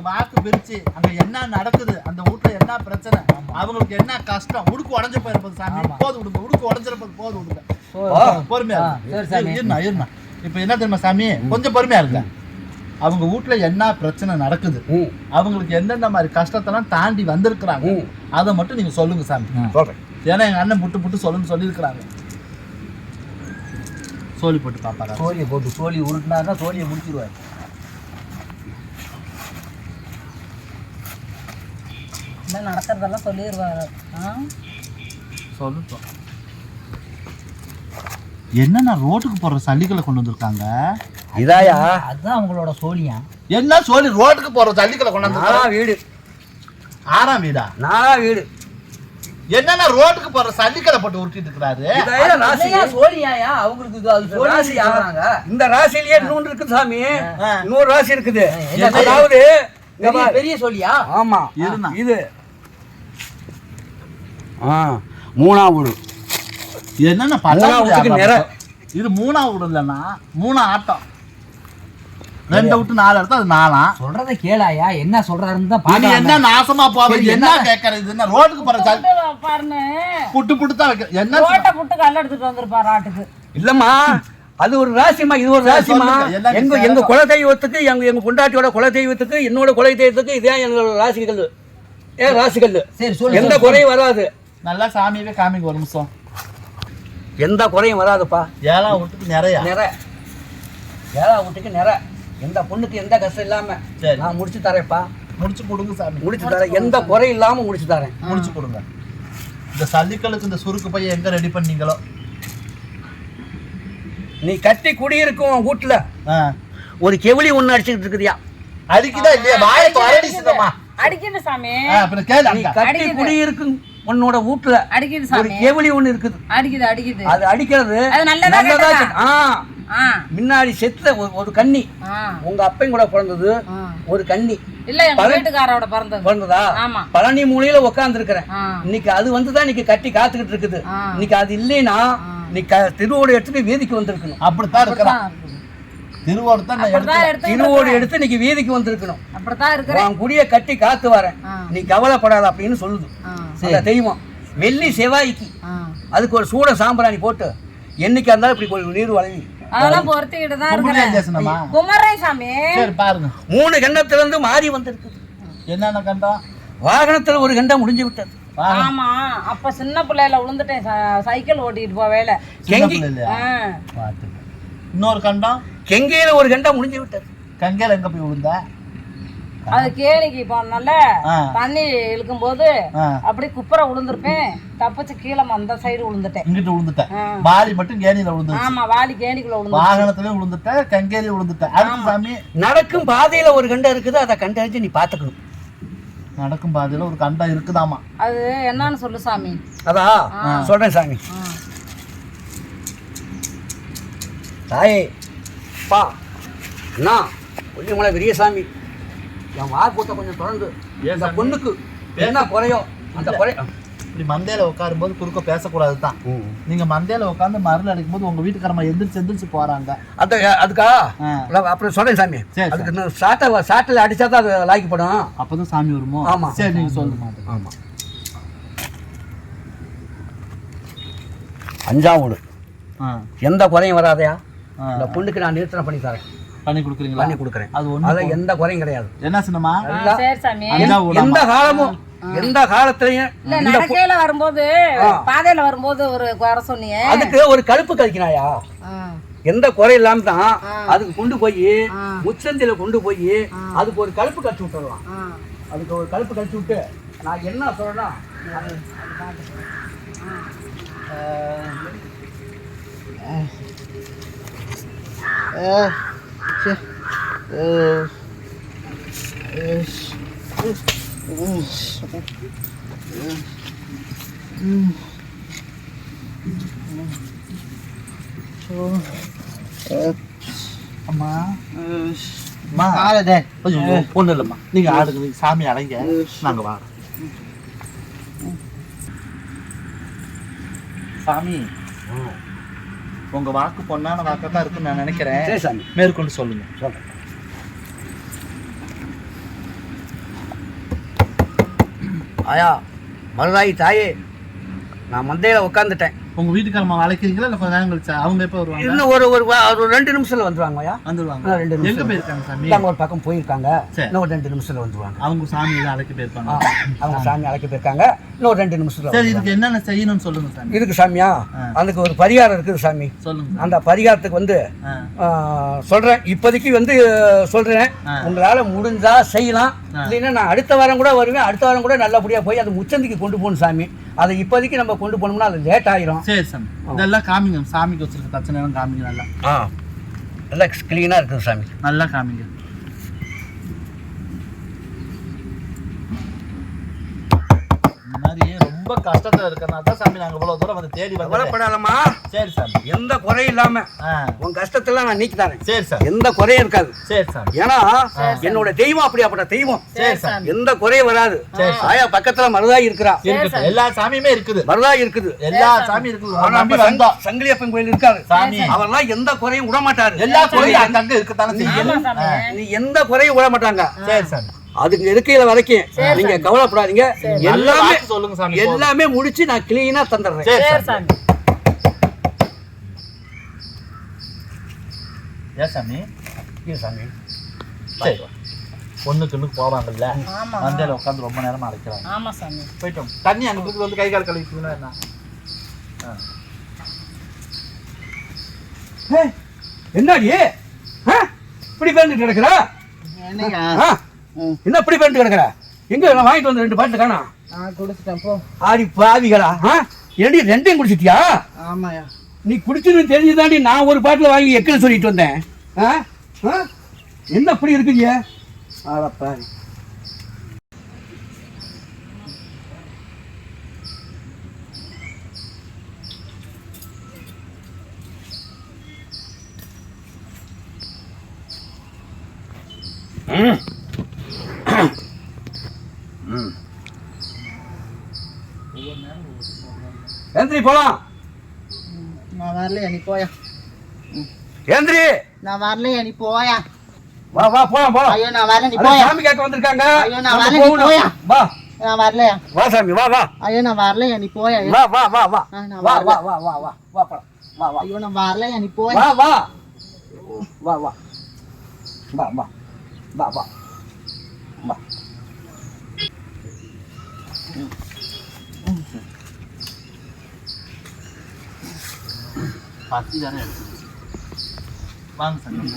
வாக்கு பிரிச்சு அங்க என்ன நடக்குது, அந்த வீட்டுல என்ன பிரச்சனை, அவங்களுக்கு என்ன கஷ்டம், உடுக்கு உடஞ்சு போயிருப்பது சாமி போது விடுங்க. உடுக்கு உடஞ்சிருப்பது போது விடுங்க. பொறுமையா இருமா. இப்ப என்ன தெரியுமா சாமி, கொஞ்சம் பொறுமையா இருக்க. அவங்க வீட்டுல என்ன பிரச்சனை நடக்குது, அவங்களுக்கு எந்தெந்த மாதிரி கஷ்டத்தெல்லாம் தாண்டி வந்திருக்கிறாங்க, அதை மட்டும் நீங்க சொல்லுங்க சாமி. ஏன்னா எங்க அண்ணன் புட்டு சொல்லுன்னு சொல்லியிருக்கிறாங்க. சோழி போட்டு பாப்பாங்க. சோழி உருட்டினாருன்னா சோழியை முடிச்சிருவாரு. நடக்கிறதெல்லாம் சொல்லிடுவாரு. சொல்லுட்டோம். என்னன்னா ரோட்டுக்கு போடுற சல்லிகளை கொண்டு வந்திருக்காங்க. இதாயா அதுதான் அவங்களோட சோழியா. என்ன சொல்லி ரோட்டுக்கு போடுற சல்லிகளை கொண்டு வந்து வீடு 6ஆம் வீடா? 4ஆம் வீடு. என்னன்னா ரோட்டுக்கு போற சல்லிகளை போட்டு உருட்டிட்டு இருக்கிறாரு. சோழியாயா அவங்களுக்கு அது ராசியா? சொல்றாங்க. இந்த ராசியிலேயே இன்னொன்று இருக்குது சாமி. இன்னொரு ராசி இருக்குது. அதாவது பெரிய சோழியா? ஆமா இருந்தா. இது 3ஆம் வீடு. என்னன்னா 3ஆம் வீட்டுக்கு நிற. இது 3ஆம் வீடு இல்லைன்னா 3ஆம் ஆட்டம். 2 விட்டு 4 எடுத்தா அது 4ஆம். சொல்றத கேளாயா, என்ன சொல்றாருன்னு தான் இது பாக்கலாம். என்ன நாசமா போகுது, என்ன கேட்கறது? இது என்ன ரோட்டுக்கு போற சல்லி பாருன்னு புட்டு புட்டு தான் வைக்க. என்ன ரோட்டை புட்டு கல் எடுத்துட்டு வந்திருப்பாரு ஆட்டுக்கு. இல்லம்மா, அது ஒரு ராசிமா, இது ஒரு ராசிமா. எங்க குல தெய்வத்துக்கு, எங்க பொண்டாட்டியோட குல தெய்வத்துக்கு, என்னோட குல தெய்வத்துக்கு இதே எங்களோட ராசிகள். ராசிகள் சரி சொல்லு. எந்த குறையும் வராது. நல்லா சாமியவே காமிங்க ஒரு நிமிஷம். எந்த குறையும் வராதுப்பா. 7ஆம் வீட்டுக்கு நிறைய நிற. 7ஆம் வீட்டுக்கு நிற. எந்த பொண்ணுக்கு எந்த கஷ்டம் இல்லாம சரி. நான் முடிச்சு தரேன்ப்பா. முடிச்சு கொடுங்க சாமி. முடிச்சு தரேன். எந்த குறை இல்லாம முடிச்சு தரேன். முடிச்சு கொடுங்க. இந்த சல்லிக்களுக்கு இந்த சுருக்கு பையன் எங்க ரெடி பண்ணீங்களோ? நீ கட்டி குடியிருக்கும் வீட்டுல ஒரு கெவிலி ஒண்ணு அடிச்சுக்கிட்டு இருக்குதியா? அடிக்குதா இல்லையா? வாயை அரடிச்சுதமா. அடிக்குது சாமி. அப்புறம் கேளு. நீ கட்டி குடியிருக்கும் உன்னோட வீட்டுல அடிக்குது ஒரு சாமி. கெவிலி ஒண்ணு இருக்குது. அடிக்குது அடிக்குது. அது அடிக்கிறது அது நல்லதா கெட்டதா? முன்னாடி செத்த ஒரு கன்னி உங்க அப்பையும் கூட பிறந்தது. ஒரு கன்னி இல்ல எங்க வீட்டுக்காரோட பிறந்ததா? ஆமா. பழனி மூலையில உட்கார்ந்து இருக்கிறேன். இன்னைக்கு அது வந்துதான் இன்னைக்கு கட்டி காத்துக்கிட்டு இருக்குது. இன்னைக்கு அது இல்லைன்னா நீ திருவோடு எடுத்துட்டு வீதிக்கு வந்திருக்கணும். அப்படித்தான் இருக்கிறான். திருவோடு தான் திருவோடு எடுத்து இன்னைக்கு வீதிக்கு வந்திருக்கணும். அப்படித்தான் இருக்கிறேன். உன் குடிய கட்டி காத்து வரேன், நீ கவலைப்படாத அப்படின்னு சொல்லுது அந்த தெய்வம். வெள்ளி செவ்வாய்க்கு அதுக்கு ஒரு சூட சாம்பிராணி போட்டு என்னைக்கு இருந்தாலும் இப்படி ஒரு நீர் வளவி அதெல்லாம் பொறுத்துக்கிட்டு தான் இருக்கிறேன். குமரன் சாமி. சரி பாருங்க. 3 கண்டத்துல இருந்து மாறி வந்திருக்குது. என்னென்ன கண்டம்? வாகனத்துல ஒரு கண்டம் முடிஞ்சு விட்டது. ஆமா, அப்ப சின்ன பிள்ளையில விழுந்துட்டேன். சைக்கிள் ஓட்டிட்டு போவேல. இன்னொரு கண்டம் கெங்கையில ஒரு கண்டம் முடிஞ்சு விட்டது. கங்கையில எங்க போய் விழுந்த? அது கேணிக்கு போனால தண்ணி இழுக்கும் போது அப்படி குப்புற விழுந்திருப்பேன். தப்பிச்சு கீழே அந்த சைடு விழுந்துட்டேன். இங்கிட்டு விழுந்துட்டேன். வாலி மட்டும் கேணியில விழுந்து. ஆமா, வாலி கேணிக்குள்ள விழுந்து. வாகனத்திலயும் விழுந்துட்டேன், கங்கையிலயும் விழுந்துட்டேன். அடுத்து சாமி நடக்கும் பாதையில ஒரு கண்டம் இருக்குது. அதை கண்டறிஞ்சு நீ பாத்துக்கணும். நடக்கும் பாதையில ஒரு கண்டம் இருக்குதாமா. அது என்னன்னு சொல்லு சாமி. அதா சொல்றேன் சாமி. தாயே பா அண்ணா கொல்லிமலை பெரிய சாமி, என் வாக்கூட்ட கொஞ்சம் தொடர்ந்து இந்த பொண்ணுக்கு என்ன குறையோ அந்த குறை. இப்படி மந்தையில உட்காரும் போது குறுக்க பேசக்கூடாது தான். நீங்க மந்தையில உட்காந்து மருள் அடிக்கும் போது உங்க வீட்டுக்காரமா எந்திரிச்சு போறாங்க. அதுக்கா அப்புறம் சொல்றேன் சாமி. அதுக்கு சாட்டில் அடிச்சா தான் அது லாய்க்கப்படும். அப்பதான் சாமி வருமோ? ஆமா சரி, நீங்க சொல்லுங்க. ஆமா. 5ஆம் வீடு எந்த குறையும் வராதையா? இந்த பொண்ணுக்கு நான் நிறுத்தனை பண்ணி தரேன். பண்ணி கொடுக்குறீங்களா? பண்ணி கொடுக்குறேன். அது எந்த குறையும் கிடையாது. என்ன சின்னமா? சரி சாமி. எந்த காலமும் எந்த காலத்திலையும் நடக்கையில வரும்போது பாதையில வரும்போது ஒரு குறை சொன்னீங்க. அதுக்கு ஒரு கழுப்பு கழிக்கினாயா? எந்த குறை இல்லாம தான் அதுக்கு கொண்டு போய் முச்சந்தில கொண்டு போய் அதுக்கு ஒரு கழுப்பு கழிச்சு விட்டுடலாம். அதுக்கு ஒரு கழுப்பு கழிச்சு விட்டு நான் என்ன சொல்றேன்னா, அம்மா பொண்ணு இல்லம்மா, நீங்க ஆடுங்க, நீங்க சாமி அடைங்க, நாங்க வாரோம். சாமி உங்க வாக்கு பொண்ணான வாக்கத்தான் இருக்குன்னு நான் நினைக்கிறேன். மேற்கொண்டு சொல்லுங்க. சொல்றேன். ஆயா மருதாயி தாயே, நான் மந்தையில உட்காந்துட்டேன். உங்க வீட்டுக்காரமா அழைக்கிறீங்களா இல்ல கொஞ்ச நேரம் கழிச்சு அவங்க எப்ப வருவாங்க? இன்னும் ஒரு 2 நிமிஷத்துல வந்துருவாங்கய்யா. வந்துருவாங்க. 2 நிமிஷம். எங்க போயிருக்காங்க சாமி? அவங்க ஒரு பக்கம் போயிருக்காங்க. இன்னும் ஒரு 2 நிமிஷத்துல வந்துருவாங்க. அவங்க சாமி தான் அழைக்க போயிருப்பாங்க. அவங்க சாமி அழைக்க போயிருக்காங்க. இன்னும் ஒரு 2 நிமிஷத்துல. சரி, இதுக்கு என்னென்ன செய்யணும்னு சொல்லுங்க சாமி. இதுக்கு சாமியா அதுக்கு ஒரு பரிகாரம் இருக்குது சாமி. சொல்லுங்க. அந்த பரிகாரத்துக்கு வந்து சொல்றேன், இப்போதைக்கு வந்து சொல்றேன். உங்களால முடிஞ்சா செய்யலாம், இல்லைன்னா நான் அடுத்த வாரம் கூட வருவேன். அடுத்த வாரம் கூட நல்லபடியா போய் அது முச்சந்திக்கு கொண்டு போகணும் சாமி. அதை இப்போதைக்கு நம்ம கொண்டு போனோம்னா அது லேட் ஆயிரும். சரி சாமி, இதெல்லாம் காமிங்க. சாமிக்கு வச்சிருக்க பிரச்சனை எல்லாம் காமிங்க. நல்லா கிளீனா இருக்குது சாமி. நல்லா காமிங்க. ரொம்ப கஷ்டத்துல இருக்கறனால தான் சாமி நாங்க இவ்வளவு தூரம் வந்து தேடி வந்தோம். கவலைப்படாதம்மா. சரி சாமி, எந்த குறையும் இல்லாம உன் கஷ்டத்தெல்லாம் நான் நீக்கி தரேன். சரி சார், எந்த குறையும் இருக்காது. சரி சார். ஏன்னா என்னோட தெய்வம் அப்படியாப்பட்ட தெய்வம். சரி சார், எந்த குறையும் வராது. ஆயா பக்கத்துல மருதாய் இருக்கிறா. எல்லா சாமியுமே இருக்குது. மருதாய் இருக்குது. எல்லா சாமி இருக்குது. சங்கிலியப்பன் கோயில் இருக்காரு சாமி. அவர்லாம் எந்த குறையும் விட மாட்டாரு. எல்லா குறையும் அங்கங்க இருக்கத்தானே செய்யும். நீ எந்த குறையும் விட மாட்டாங்க. சரி சாமி, அதுக்கு இருக்கையில வரைக்கும் நீங்க கவலைப்படாதீங்க. எல்லாமே சொல்லுங்க சாமி. எல்லாமே முடிச்சு நான் கிளீனா தந்துடுறேன். சரி சாமி. ஏன் சாமி? ஏன் சாமி? சரி, பொண்ணுக்கு போவாங்கல்ல, மந்தையில உட்காந்து ரொம்ப நேரமா அழைக்கிறாங்க. ஆமா சாமி. போயிட்டோம். தண்ணி அங்க இருக்கு, வந்து கை கால் கழுவிட்டீங்கன்னா என்ன? என்னடி இப்படி பேருந்து கிடக்குற? என்ன இப்படி பேருந்து கிடக்குற? எங்க நான் வாங்கிட்டு வந்து 2 பாட்டில் காணா? குடிச்சிட்டேன் போ. ஆடி பாவிகளா, ஏடி 2யும் குடிச்சிட்டியா? ஆமாயா. நீ குடிச்சுன்னு தெரிஞ்சுதாண்டி நான் ஒரு பாட்டில் வாங்கி எக்குன்னு சொல்லிட்டு வந்தேன். என்ன இப்படி இருக்குங்க? பாரு, ஏந்திரி போலாம். நான் வரலையா, நீ போயா. ஏந்திரி, நான் வரலையா, நீ போயா. வா வா போலாம் போலாம். ஐயோ நான் வரல, நீ போயா. சாமி கேட்க வந்திருக்காங்க. ஐயோ நான் வரல, நீ போயா. வா, நான் வரலையா. வா சாமி, வா வா. ஐயோ நான் வரலையா, நீ போயா. வா வா வா வா. நான் வா வரல. வா வா வா வா வா போலாம். வா வா. ஐயோ நான் வரலையா, நீ போயா. வா வா வா வா வா வா வா வா வா. பத்தி தானே எடுத்து வாங்க சாமி.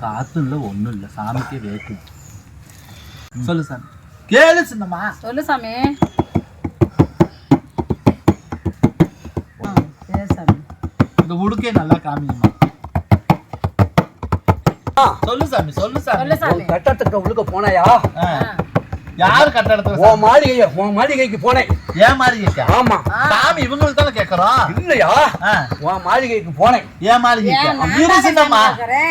காத்துல ஒண்ணும் இல்ல, சாமிக்கே வேக்கும். சொல்லு சாமி. கேளு சின்னம்மா. சொல்லு சாமி. சரி சாமி. இந்த உடுக்கே நல்லா காமிங்கம்மா. சொல்லு சாமி, சொல்லு சாமி. சொல்லு சாமி. கட்டத்துக்கு உள்ள போனாயா? யாரு கட்டடத்துக்கு? உன் மாளிகைக்கு போனேன். ஏன் மாளிகைக்கா? ஆமா சாமி, இவங்களுக்கு தானே கேக்குறோம். இல்லையா? உன் மாளிகைக்கு போனேன். ஏன் மாளிகைக்கா? இரு சின்னம்மா,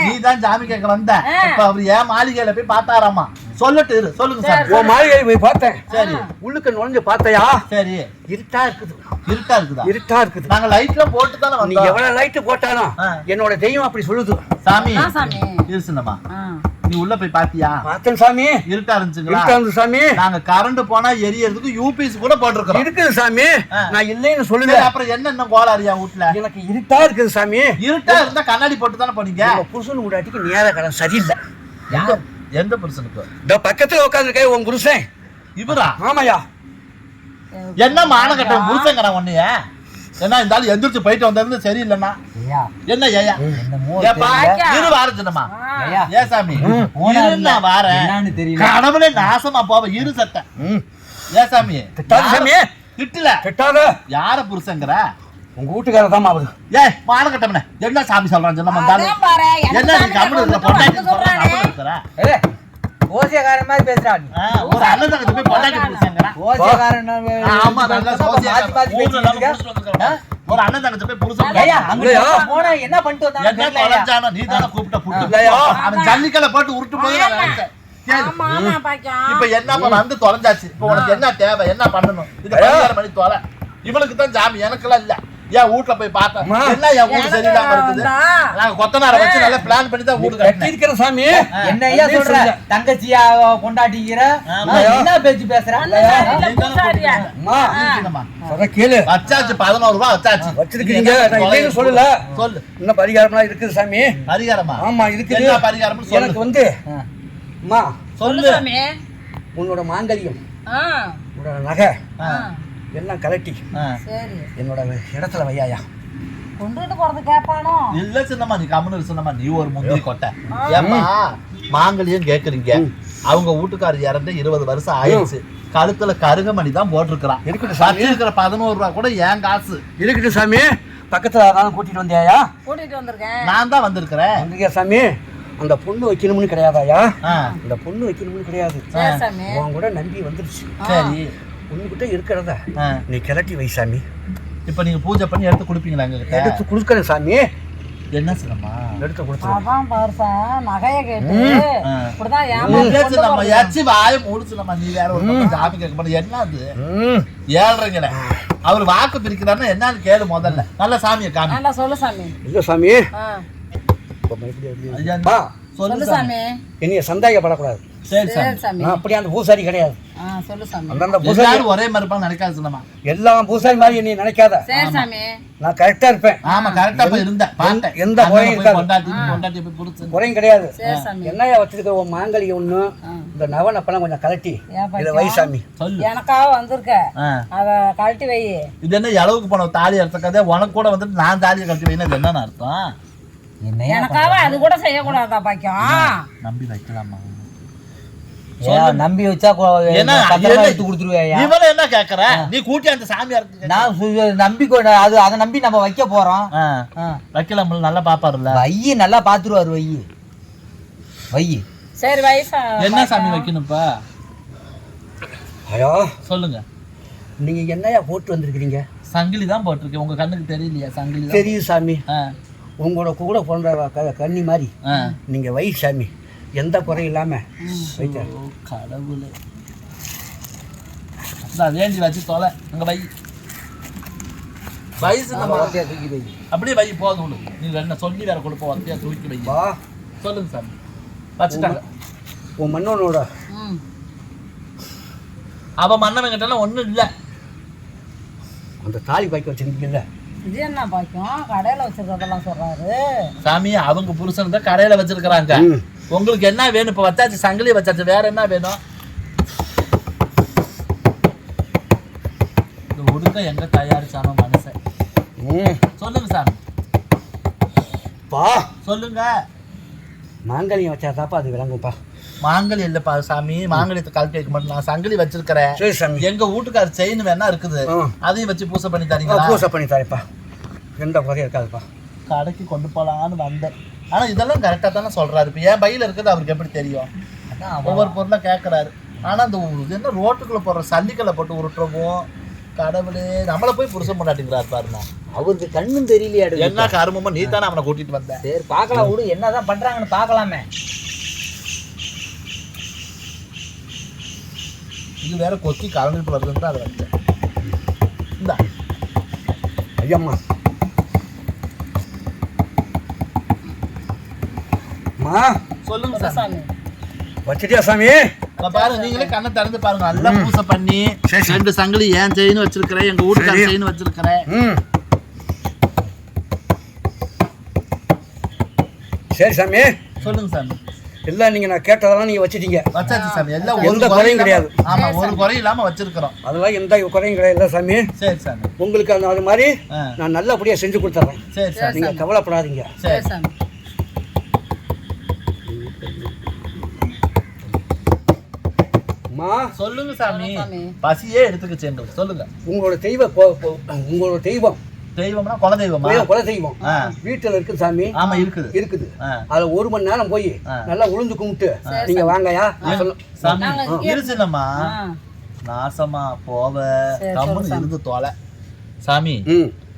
நீ தான் சாமி கேட்க வந்த. இப்ப அவர் ஏன் மாளிகையில போய் பார்த்தாராமா? சொல்லட்டு இரு, சொல்லுங்க சார். உன் மாளிகையை போய் பார்த்தேன். சரி. உள்ளுக்கு நுழைஞ்சு பார்த்தையா? சரி. இருட்டா இருக்குது. இருட்டா இருக்குதா? இருட்டா இருக்குது. நாங்க லைட்ல போட்டு தானே நீ வந்தோம். எவ்வளவு லைட் போட்டாலும் என்னோட தெய்வம் அப்படி சொல்லுது. சாமி, சாமி. இரு சின்னம்மா, நீ உள்ள போய் பாத்தியா? பார்த்தேன் சாமி. இருட்டா இருந்துச்சுங்களா? இருட்டா இருந்துச்சு சாமி. நாங்க கரண்ட் போனா எரியறதுக்கு யூபிஎஸ் கூட போட்டுருக்கோம். இருக்குது சாமி. நான் இல்லைன்னு சொல்லுங்க. அப்புறம் என்ன கோளாரியா வீட்டுல? எனக்கு இருட்டா இருக்குது சாமி. இருட்டா இருந்தா கண்ணாடி போட்டு தானே போனீங்க. புருஷன் கூடாட்டிக்கு நேர கடன் சரியில்லை. எந்த புருஷனுக்கு? இந்த பக்கத்துல உட்காந்துருக்க உன் புருஷன். இவரா? ஆமாயா. என்ன மான கட்ட புருஷங்கிறான் உன்னைய? என்ன இருந்தாலும் எந்திரிச்சு போயிட்டு வந்தது சரியில்லைன்னா என்ன? ஏயா இரு வாரம் சின்னம்மா. ஏ சாமி, இரு வாரேன். கடவுளே நாசமா போவ. இரு சட்டை. ஏ சாமி, சாமி திட்டல. திட்டாத. யார புருஷங்கிற? உங்க வீட்டுக்கார தான் ஆகுது. ஏ மான கட்டவனே, என்ன சாமி சொல்றான் சின்னம்மா? என்ன கம்முனு பொண்டாட்டி சொல்ற? ஓசியக்காரன் மாதிரி பேசுறான். ஒரு அண்ணன் தங்கச்சி போய் பொண்டாட்டி புருஷங்கிறான். ஓசியக்காரன் ஆமா, நல்லா ஒரு அண்ணன் தங்கச்சி போய் புருஷன் போன என்ன பண்ணிட்டு வந்தாங்க? நீ தானே கூப்பிட்ட. அவன் ஜல்லிக்கலை போட்டு உருட்டு போய் இப்ப என்ன பண்ண வந்து தொலைஞ்சாச்சு. இப்ப உனக்கு என்ன தேவை? என்ன பண்ணணும்? இது 16 மணி தொலை. இவனுக்கு தான் சாமி, எனக்கெல்லாம் இல்ல. ஏன் வீட்டுல போய் பார்த்தேன் அம்மா. என்ன என் வீடு சரியில்லாம இருக்குது. நாங்க கொத்தனார வச்சு நல்லா பிளான் பண்ணி தான் வீடு கட்டினேன். இருக்கிற சாமி என்ன ஐயா சொல்ற? தங்கச்சியா கொண்டாட்டிக்கிற என்ன பேச்சு பேசுற? அம்மா சொல்ற கேளு. வச்சாச்சு 11 ரூபாய் வச்சாச்சு. வச்சிருக்கீங்க, நான் இல்லைன்னு சொல்லல. சொல்லு. இன்னும் பரிகாரம்லாம் இருக்குது சாமி. பரிகாரமா? ஆமா இருக்குது. என்ன பரிகாரம்னு சொல்லு. எனக்கு வந்து அம்மா சொல்லு. உன்னோட மாங்கல்யம், ஆ உன்னோட நகை ஆ, எல்லாம் கலட்டி ஆ. சரி என்னோட இடத்துல வையாயா. கொண்டுட்டு போறது கேட்பானோ? இல்ல சின்னம்மா, நீ கம்முன்னு சின்னம்மா, நீ ஒரு முந்திரி கொட்டை. ஏம்மா மாங்கல்யம் கேக்குறீங்க? அவங்க வீட்டுக்காரர் இறந்து 20 வருஷம் ஆயிடுச்சு. கழுத்துல கருகமணி தான் போட்டிருக்கிறான். இருக்கிற 11 ரூபாய் கூட ஏன் காசு இருக்குது சாமி. பக்கத்துல அதான் கூட்டிட்டு வந்தியாயா? கூட்டிட்டு வந்திருக்கேன். நான் தான் வந்திருக்கிறேன். வந்திருக்கியா சாமி? அந்த பொண்ணு வைக்கணும்னு கிடையாதாயா? ஆ, அந்த பொண்ணு வைக்கணும்னு கிடையாது. சரி சாமி. உன் கூட நம்பி வந்துருச்சு. சரி. உன்கிட்ட இருக்கிறத ஆ. நீ கிளட்டி வை சாமி. இப்ப நீங்க பூஜை பண்ணி எடுத்து கொடுப்பீங்களா எங்ககிட்ட? எடுத்து கொடுக்குறேன் சாமி. என்ன சின்னம்மா? எடுத்து கொடுத்துருவேன். அதான் பாருசா நகைய கேட்டு ஆ. இப்படிதான் இல்ல சின்னம்மா, ஏமாந்து எச்சி வாயை மூடுச்சுனம்மா. நீ வேற ஒரு பக்கம் ஜாமி கேட்க மாட்டேன். என்ன அது ஏழ்றீங்களே? அவர் வாக்கு பிரிக்கிறாருன்னா என்னன்னு கேளு முதல்ல. நல்ல சாமியை காமி. நல்லா சொல்லு சாமி. இல்ல சாமி, ஆ இப்ப மறுபடியும் ஐயா, பா, சொல்லு சொல்லு சாமி. சாமி. என்னைய சந்தேகப்படக்கூடாது. சரி சாமி. சரி சாமி. நான் அப்படியே அந்த பூசாரி கிடையாது. ஆ சொல்லு சாமி. அந்தந்த பூசாரி எல்லாரும் ஒரே மாதிரி இருப்பாங்க நினைக்காது சின்னம்மா. எல்லாம் பூசாரி மாதிரி என்னை நினைக்காத. சரி சாமி. நான் கரெக்டா இருப்பேன். ஆமா, கரெக்டா போய் இருந்தேன். பார்த்தேன். எந்த அண்ணனை குறையும் போய் இருக்காது. பொண்டாட்டி போய் புடிச்சு. குறையும் கிடையாது. சரி சாமி. என்னையா வச்சிருக்க உன் மாங்கல்யம் ஒண்ணு, இந்த நவனப்பெல்லாம் கொஞ்சம் கலட்டி ஏன் இதை வை சாமி. சொல்லு. எனக்காக வந்திருக்க ஆ. அத கழட்டி வை. இது என்ன அளவுக்கு போன தாலி எடுத்தக்கதே உனக்கு கூட வந்துட்டு நான் தாலியை கழட்டி வைனா இது என்னன்னு அர்த்தம்? என்னையா எனக்காக அது கூட செய்யக்கூடாதா பாக்கியம்? நம்பி வைக்கலாமா? நம்பி வச்சா ஏன்னா பத்திரமா எடுத்து கொடுத்துருவேயா? இவனை என்ன கேக்குற? நீ கூட்டி அந்த சாமியாருக்கு நான் நம்பி அது அதை நம்பி நம்ம வைக்க போறோம். வைக்கலாம், நல்லா பாப்பாருல்ல. வையி நல்லா பாத்துருவாரு. வையி சரி வயசா என்ன சாமி வைக்கணும்ப்பா? ஐயோ சொல்லுங்க. நீங்க என்னையா போட்டு வந்திருக்கிறீங்க? சங்கிலி தான் போட்டிருக்கேன். உங்க கண்ணுக்கு தெரியலையா சங்கிலி தான்? தெரியுது சாமி. ஆ, உங்களோட கூட போன்ற கன்னி மாதிரி ஆ. நீங்க வை சாமி. எந்த குறையும் இல்லாம வைக்க. ஓ, கடவுளே. நான் வேண்டி வச்சு தொலை. அங்க வை. வயசு நம்ம தூக்கி வை. அப்படியே வை போதும் உனக்கு. நீ என்ன சொல்லி வேற கொடுப்போம். வத்தியா தூக்கி வை. வா, சொல்லுங்க சாமி. வச்சுட்டாங்க. உன் மன்னனோட அவ மன்னவன் கிட்ட ஒண்ணும் இல்ல. அந்த தாலி பாய்க்க வச்சிருக்கீங்கல்ல, இது என்ன பாக்கியம்? கடையில வச்சிருக்கதெல்லாம் சொல்றாரு சாமி. அவங்க புருஷன் தான் கடையில வச்சிருக்கிறாங்க. உங்களுக்கு என்ன வேணும்? இப்ப வச்சாச்சு, சங்கிலி வச்சாச்சு, வேற என்ன வேணும்? இந்த உடுக்க எங்க தயாரிச்சானோ மனுஷன். சொல்லுங்க சாமி. பா சொல்லுங்க. மாங்கல்யம் வச்சா தாப்பா அது விளங்கும்பா. மாங்கலி இல்லப்பா சாமி. மாங்கலியத்தை கழட்டி வைக்க மாட்டேன். நான் சங்கிலி வச்சிருக்கிறேன். சரி சாமி. எங்க வீட்டுக்கார செயின் வேணா இருக்குது. அதையும் வச்சு பூசை பண்ணி தரீங்களா? பூசை பண்ணி தரேப்பா. எந்த குறையும் இருக்காதுப்பா. கடைக்கு கொண்டு போலான்னு வந்தேன். ஆனா இதெல்லாம் கரெக்டா தானே சொல்றாரு. இப்ப என் பையில இருக்குது அவருக்கு எப்படி தெரியும்? ஒவ்வொரு பொருளா கேட்கறாரு. ஆனா அந்த இது என்ன ரோட்டுக்குள்ள போடுற சல்லிக்கல்ல போட்டு உருட்டுறவும் கடவுளே நம்மள போய் புருஷன் பண்ணாட்டிங்கிறாரு பாருங்க. அவருக்கு கண்ணும் தெரியலையா? என்ன கருமமா நீ தானே அவனை கூட்டிட்டு வந்த. சரி பாக்கலாம் விடு, என்னதான் பண்றாங்கன்னு பாக்கலாமே. இது வேற கொத்தி கலந்துட்டு வருதுன்னு அதை வச்சேன். இந்தா ஐயம்மா மா சொல்லுங்க சாமி. சாமி. வச்சிட்டியா சாமி? பாருங்க, நீங்களே கண்ணை திறந்து பாருங்க. நல்லா பூசை பண்ணி 2 சங்கிலி ஏன் செயின் வச்சிருக்கிறேன், எங்க வீட்டுக்கார செயின் வச்சிருக்கிறேன். சரி சாமி. சொல்லுங்க சாமி. எல்லாம் நீங்க நான் கேட்டதெல்லாம் நீங்க வச்சிட்டீங்க. வச்சாச்சு சாமி. எல்லாம் எந்த குறையும் கிடையாது. ஆமா, ஒரு குறையும் இல்லாம வச்சிருக்கிறோம். அதெல்லாம் எந்த குறையும் கிடையாது சாமி. சரி சாமி. உங்களுக்கு அந்த அது மாதிரி நான் நல்லபடியா செஞ்சு கொடுத்துறேன். சரி சாமி. நீங்க கவலைப்படாதீங்க. சரி சாமி. மா சொல்லுங்க சாமி. பசியே எடுத்துக்கிச்சு எங்களுக்கு. சொல்லுங்க. உங்களோட தெய்வம் தெய்வம்னா குல தெய்வமா? குல தெய்வம் வீட்டுல இருக்கு சாமி. ஆமா இருக்குது. இருக்குது. அதுல 1 மணி நேரம் போய் நல்லா உளுந்து கும்பிட்டு நீங்க வாங்கயா. சாமி இருச்சுலம்மா. நாசமா போவ கம்முன்னு இருந்து தொலை சாமி.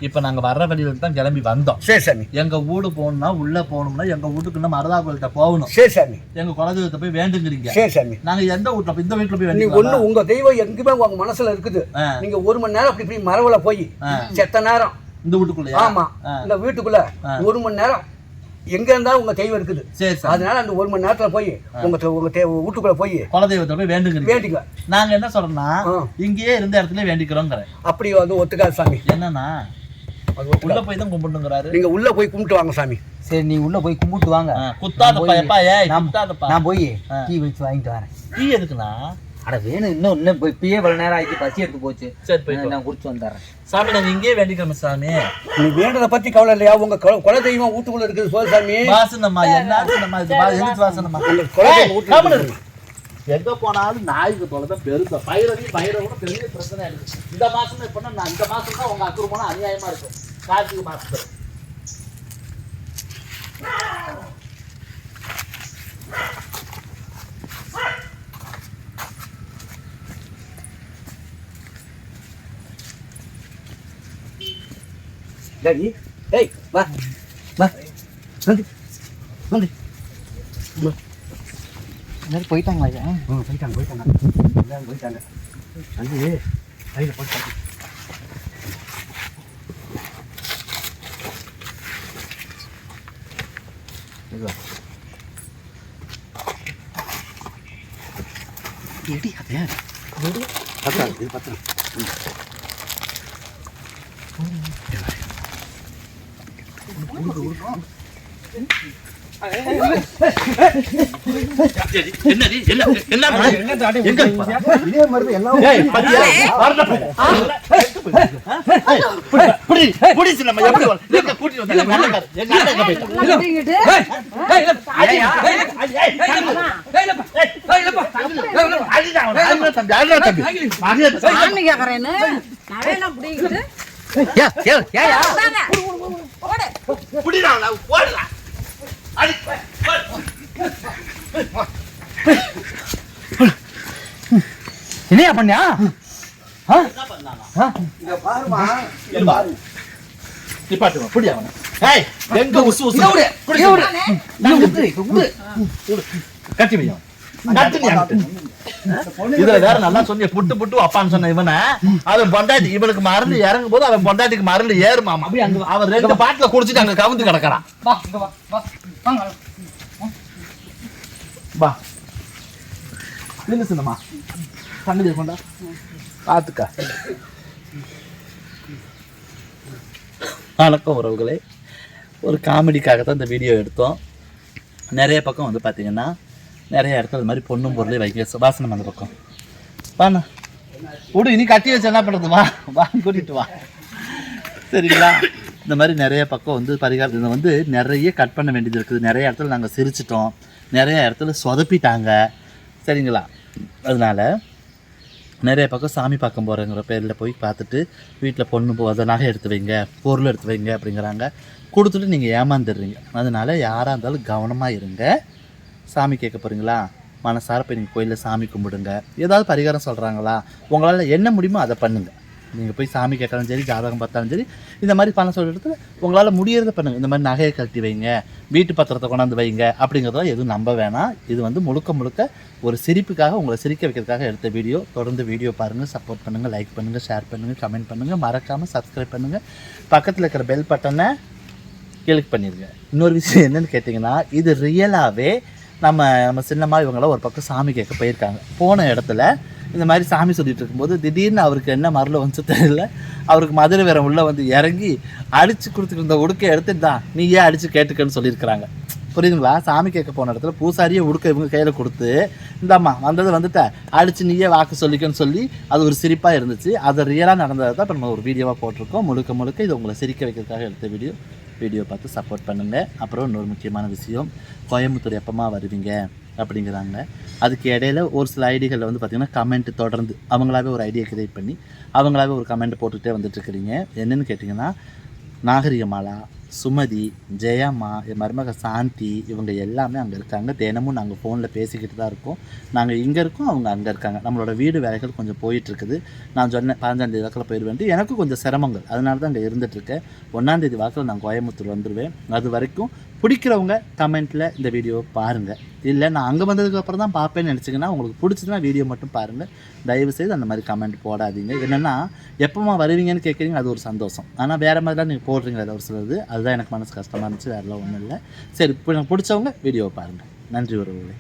இப்ப நாங்க வர்ற வழியில தான் கிளம்பி வந்தோம். சரி சாமி. எங்க வீடு போகணும்னா உள்ள போகணும்னா எங்க வீட்டுக்கு இன்னும் மருதா கோயில்கிட்ட போகணும். சரி சாமி. எங்க குலதெய்வத்தை போய் வேண்டுங்கிறீங்க. சரி சாமி. நாங்க எந்த வீட்டுல இந்த வீட்டுல போய் நீங்க வேண்டிக்கலாம். ஒண்ணு உங்க தெய்வம் எங்குமே உங்க மனசுல இருக்குது. நீங்க 1 மணி நேரம் அப்படி இப்படி மரவுல போய் செத்த நேரம் இந்த வீட்டுக்குள்ள. ஆமா, இந்த வீட்டுக்குள்ள 1 மணி நேரம் எங்க இருந்தாலும் உங்க தெய்வம் இருக்குது. சரி சார். அதனால அந்த 1 மணி நேரத்துல போய் உங்க வீட்டுக்குள்ள போய் குலதெய்வத்தை போய் வேண்டுங்க. வேண்டிக்க. நாங்க என்ன சொல்றோம்னா இங்கேயே இருந்த இடத்துல வேண்டிக்கிறோங்கிற. அப்படி வந்து ஒத்துக்காது சாமி. என்னன்னா உள்ள போய் தான் கும்பிட்டுங்கிறாரு. நீங்க உள்ள போய் கும்பிட்டு வாங்க சாமி. சரி நீ உள்ள போய் கும்பிட்டு வாங்க. குத்தாதப்பா எப்பா. குத்தாதப்பா. நான் போய் டீ வச்சு வாங்கிட்டு வரேன். டீ எதுக்குண்ணா? அட வேணும், இன்னும் போய் இப்பயே இவ்வளவு நேரம் ஆயிடுச்சு, பசி எடுத்து போச்சு. சரி போய் நான் குடிச்சு வந்துடுறேன். சாமி நாங்க இங்கேயே வேண்டிக்கிறோம் சாமி. நீ வேண்டதை பத்தி கவலை இல்லையா? உங்க குல தெய்வம் வீட்டுக்குள்ள இருக்குது. சோழ சாமி வாசனம்மா என்னாச்சுமா? எதுக்கு வாசனம்மா? எங்க போனாலும் நாய்க்கு தொலைதான் பெருசா. பயிரவும் பெரிய பிரச்சனை இருக்கு. இந்த மாசம் எப்படின்னா நான் இந்த மாசம் தான் உங்க அக்குறு போனா அநியாயமா இருக்கும். கார்த்திகை மாசத்துல டாடி. ஏய் வா வா வந்து வந்து எல்லாரும் போயிட்டாங்களா ஐயா? போயிட்டாங்க எல்லாரும் போயிட்டாங்க. வந்து கையில் போட்டாங்க. எடி அதே பத்திரம் இது பத்திரம். என்னையா பண்ணியா? கட்டி வையும். இதுல வேற நல்லா சொன்னிய புட்டு புட்டு அப்பான்னு சொன்ன இவனை அவன் பொண்டாட்டி இவனுக்கு மருந்து இறங்கும் போது அவன் பொண்டாட்டிக்கு மருந்து ஏறுமாமா. அவன் 2 பாட்டில குடிச்சிட்டு அங்க கவுந்து கிடக்கிறான். வா சின்னம்மா தண்ணி கொண்டா பாத்துக்க. வணக்கம் உறவுகளே. ஒரு காமெடிக்காக தான் இந்த வீடியோ எடுத்தோம். நிறைய பக்கம் வந்து பார்த்தீங்கன்னா நிறைய இடத்துல இது மாதிரி பொண்ணும் பொருளே வைக்க வாசனம் அந்த பக்கம் வாண்ணா விடு. இனி கட்டி வச்சு என்ன பண்ணுறது? வா கூட்டிகிட்டு வா. சரிங்களா? இந்த மாதிரி நிறைய பக்கம் வந்து பரிகாரம் இதை வந்து நிறைய கட் பண்ண வேண்டியது இருக்குது. நிறைய இடத்துல நாங்கள் சிரிச்சிட்டோம், நிறைய இடத்துல சொதப்பிட்டாங்க. சரிங்களா? அதனால் நிறைய பக்கம் சாமி பார்க்க போகிறேங்கிற பேரில் போய் பார்த்துட்டு வீட்டில் பொண்ணு அதை நகை எடுத்து வைங்க, பொருள் எடுத்து வைங்க அப்படிங்கிறாங்க. கொடுத்துட்டு நீங்கள் ஏமாந்துடுறீங்க. அதனால் யாராக இருந்தாலும் கவனமாக இருங்க. சாமி கேட்க போகிறீங்களா? மனசார போய் நீங்கள் கோயிலில் சாமி கும்பிடுங்க. ஏதாவது பரிகாரம் சொல்கிறாங்களா? உங்களால் என்ன முடியுமோ அதை பண்ணுங்கள். நீங்கள் போய் சாமி கேட்கறாலும் சரி, ஜாதகம் பார்த்தாலும் சரி, இந்த மாதிரி பணம் சொல்லிட்டு உங்களால் முடியறத பண்ணுங்கள். இந்த மாதிரி நகையை கட்டி வைங்க, வீட்டு பத்திரத்தை கொண்டாந்து வைங்க அப்படிங்கிறதெல்லாம் எதுவும் நம்ப வேணாம். இது வந்து முழுக்க முழுக்க ஒரு சிரிப்புக்காக, உங்களை சிரிக்க வைக்கிறதுக்காக எடுத்த வீடியோ. தொடர்ந்து வீடியோ பாருங்கள், சப்போர்ட் பண்ணுங்கள், லைக் பண்ணுங்கள், ஷேர் பண்ணுங்கள், கமெண்ட் பண்ணுங்கள், மறக்காமல் சப்ஸ்கிரைப் பண்ணுங்கள். பக்கத்தில் இருக்கிற பெல் பட்டனை கிளிக் பண்ணிடுங்க. இன்னொரு விஷயம் என்னென்னு கேட்டிங்கன்னா, இது ரியலாகவே நம்ம சின்னம்மா இவங்களாம் ஒரு பக்கம் சாமி கேட்க போயிருக்காங்க. போன இடத்துல இந்த மாதிரி சாமி சொல்லிட்டு இருக்கும்போது திடீர்னு அவருக்கு என்ன மரல வந்து தெரியல, அவருக்கு மதுரை வேற உள்ளே வந்து இறங்கி அடித்து கொடுத்துருந்த உடுக்கை எடுத்துட்டு தான் நீ ஏன் அடித்து கேட்டுக்கன்னு சொல்லியிருக்கிறாங்க. புரியுதுங்களா? சாமி கேட்க போன இடத்துல பூசாரியே உடுக்க இவங்க கையில் கொடுத்து இந்தாம்மா வந்துட்ட அடித்து நீயே வாக்கு சொல்லிக்கன்னு சொல்லி அது ஒரு சிரிப்பாக இருந்துச்சு. அது ரியலாக நடந்ததை தான் இப்போ நம்ம ஒரு வீடியோவாக போட்டிருக்கோம். முழுக்க முழுக்க இது உங்களை சிரிக்க வைக்கிறதுக்காக எடுத்த வீடியோ பார்த்து சப்போர்ட் பண்ணுங்கள். அப்புறம் இன்னொரு முக்கியமான விஷயம், கோயம்புத்தூர் எப்பமா வருவீங்க அப்படிங்கிறாங்க. அதுக்கு இடையில ஒரு சில ஐடிகளில் வந்து பார்த்திங்கன்னா கமெண்ட் தொடர்ந்து அவங்களாவே ஒரு ஐடியா கிரியேட் பண்ணி அவங்களாவே ஒரு கமெண்ட் போட்டுகிட்டே வந்துட்டுருக்கிறீங்க. என்னென்னு கேட்டிங்கன்னா, நாகரிகமாலா, சுமதி, ஜெயம்மா, என் மருமக சாந்தி இவங்க எல்லாமே அங்கே இருக்காங்க. தினமும் நாங்கள் ஃபோனில் பேசிக்கிட்டு தான் இருக்கோம். நாங்கள் இங்கே இருக்கோம், அவங்க அங்கே இருக்காங்க. நம்மளோட வீடு வேலைகள் கொஞ்சம் போயிட்டுருக்குது. நான் சொன்னேன் 15ஆம் தேதி வாக்கில் போயிடுவேன்ட்டு. எனக்கும் கொஞ்சம் சிரமங்கள், அதனால தான் அங்கே இருந்துகிட்ருக்கேன். 1ஆம் தேதி வாக்கில் நான் கோயம்புத்தூர் வந்துடுவேன். அது வரைக்கும் பிடிக்கிறவங்க கமெண்ட்டில் இந்த வீடியோ பாருங்கள். இல்லை நான் அங்கே வந்ததுக்கப்புறம் தான் பார்ப்பேன்னு நினச்சிங்கன்னா உங்களுக்கு பிடிச்சதுன்னா வீடியோ மட்டும் பாருங்கள். தயவுசெய்து அந்த மாதிரி கமெண்ட் போடாதீங்க. என்னென்னா எப்போமா வருவீங்கன்னு கேட்குறீங்க, அது ஒரு சந்தோஷம். ஆனால் வேறு மாதிரிலாம் நீங்கள் போடுறீங்க அதை ஒரு சிலது, அதுதான் எனக்கு மனசு கஷ்டமாக இருந்துச்சு. வேறெல்லாம் ஒன்றும் இல்லை. சரி, இப்போ எனக்கு பிடிச்சவங்க வீடியோவை பாருங்கள். நன்றி உறவுகளே.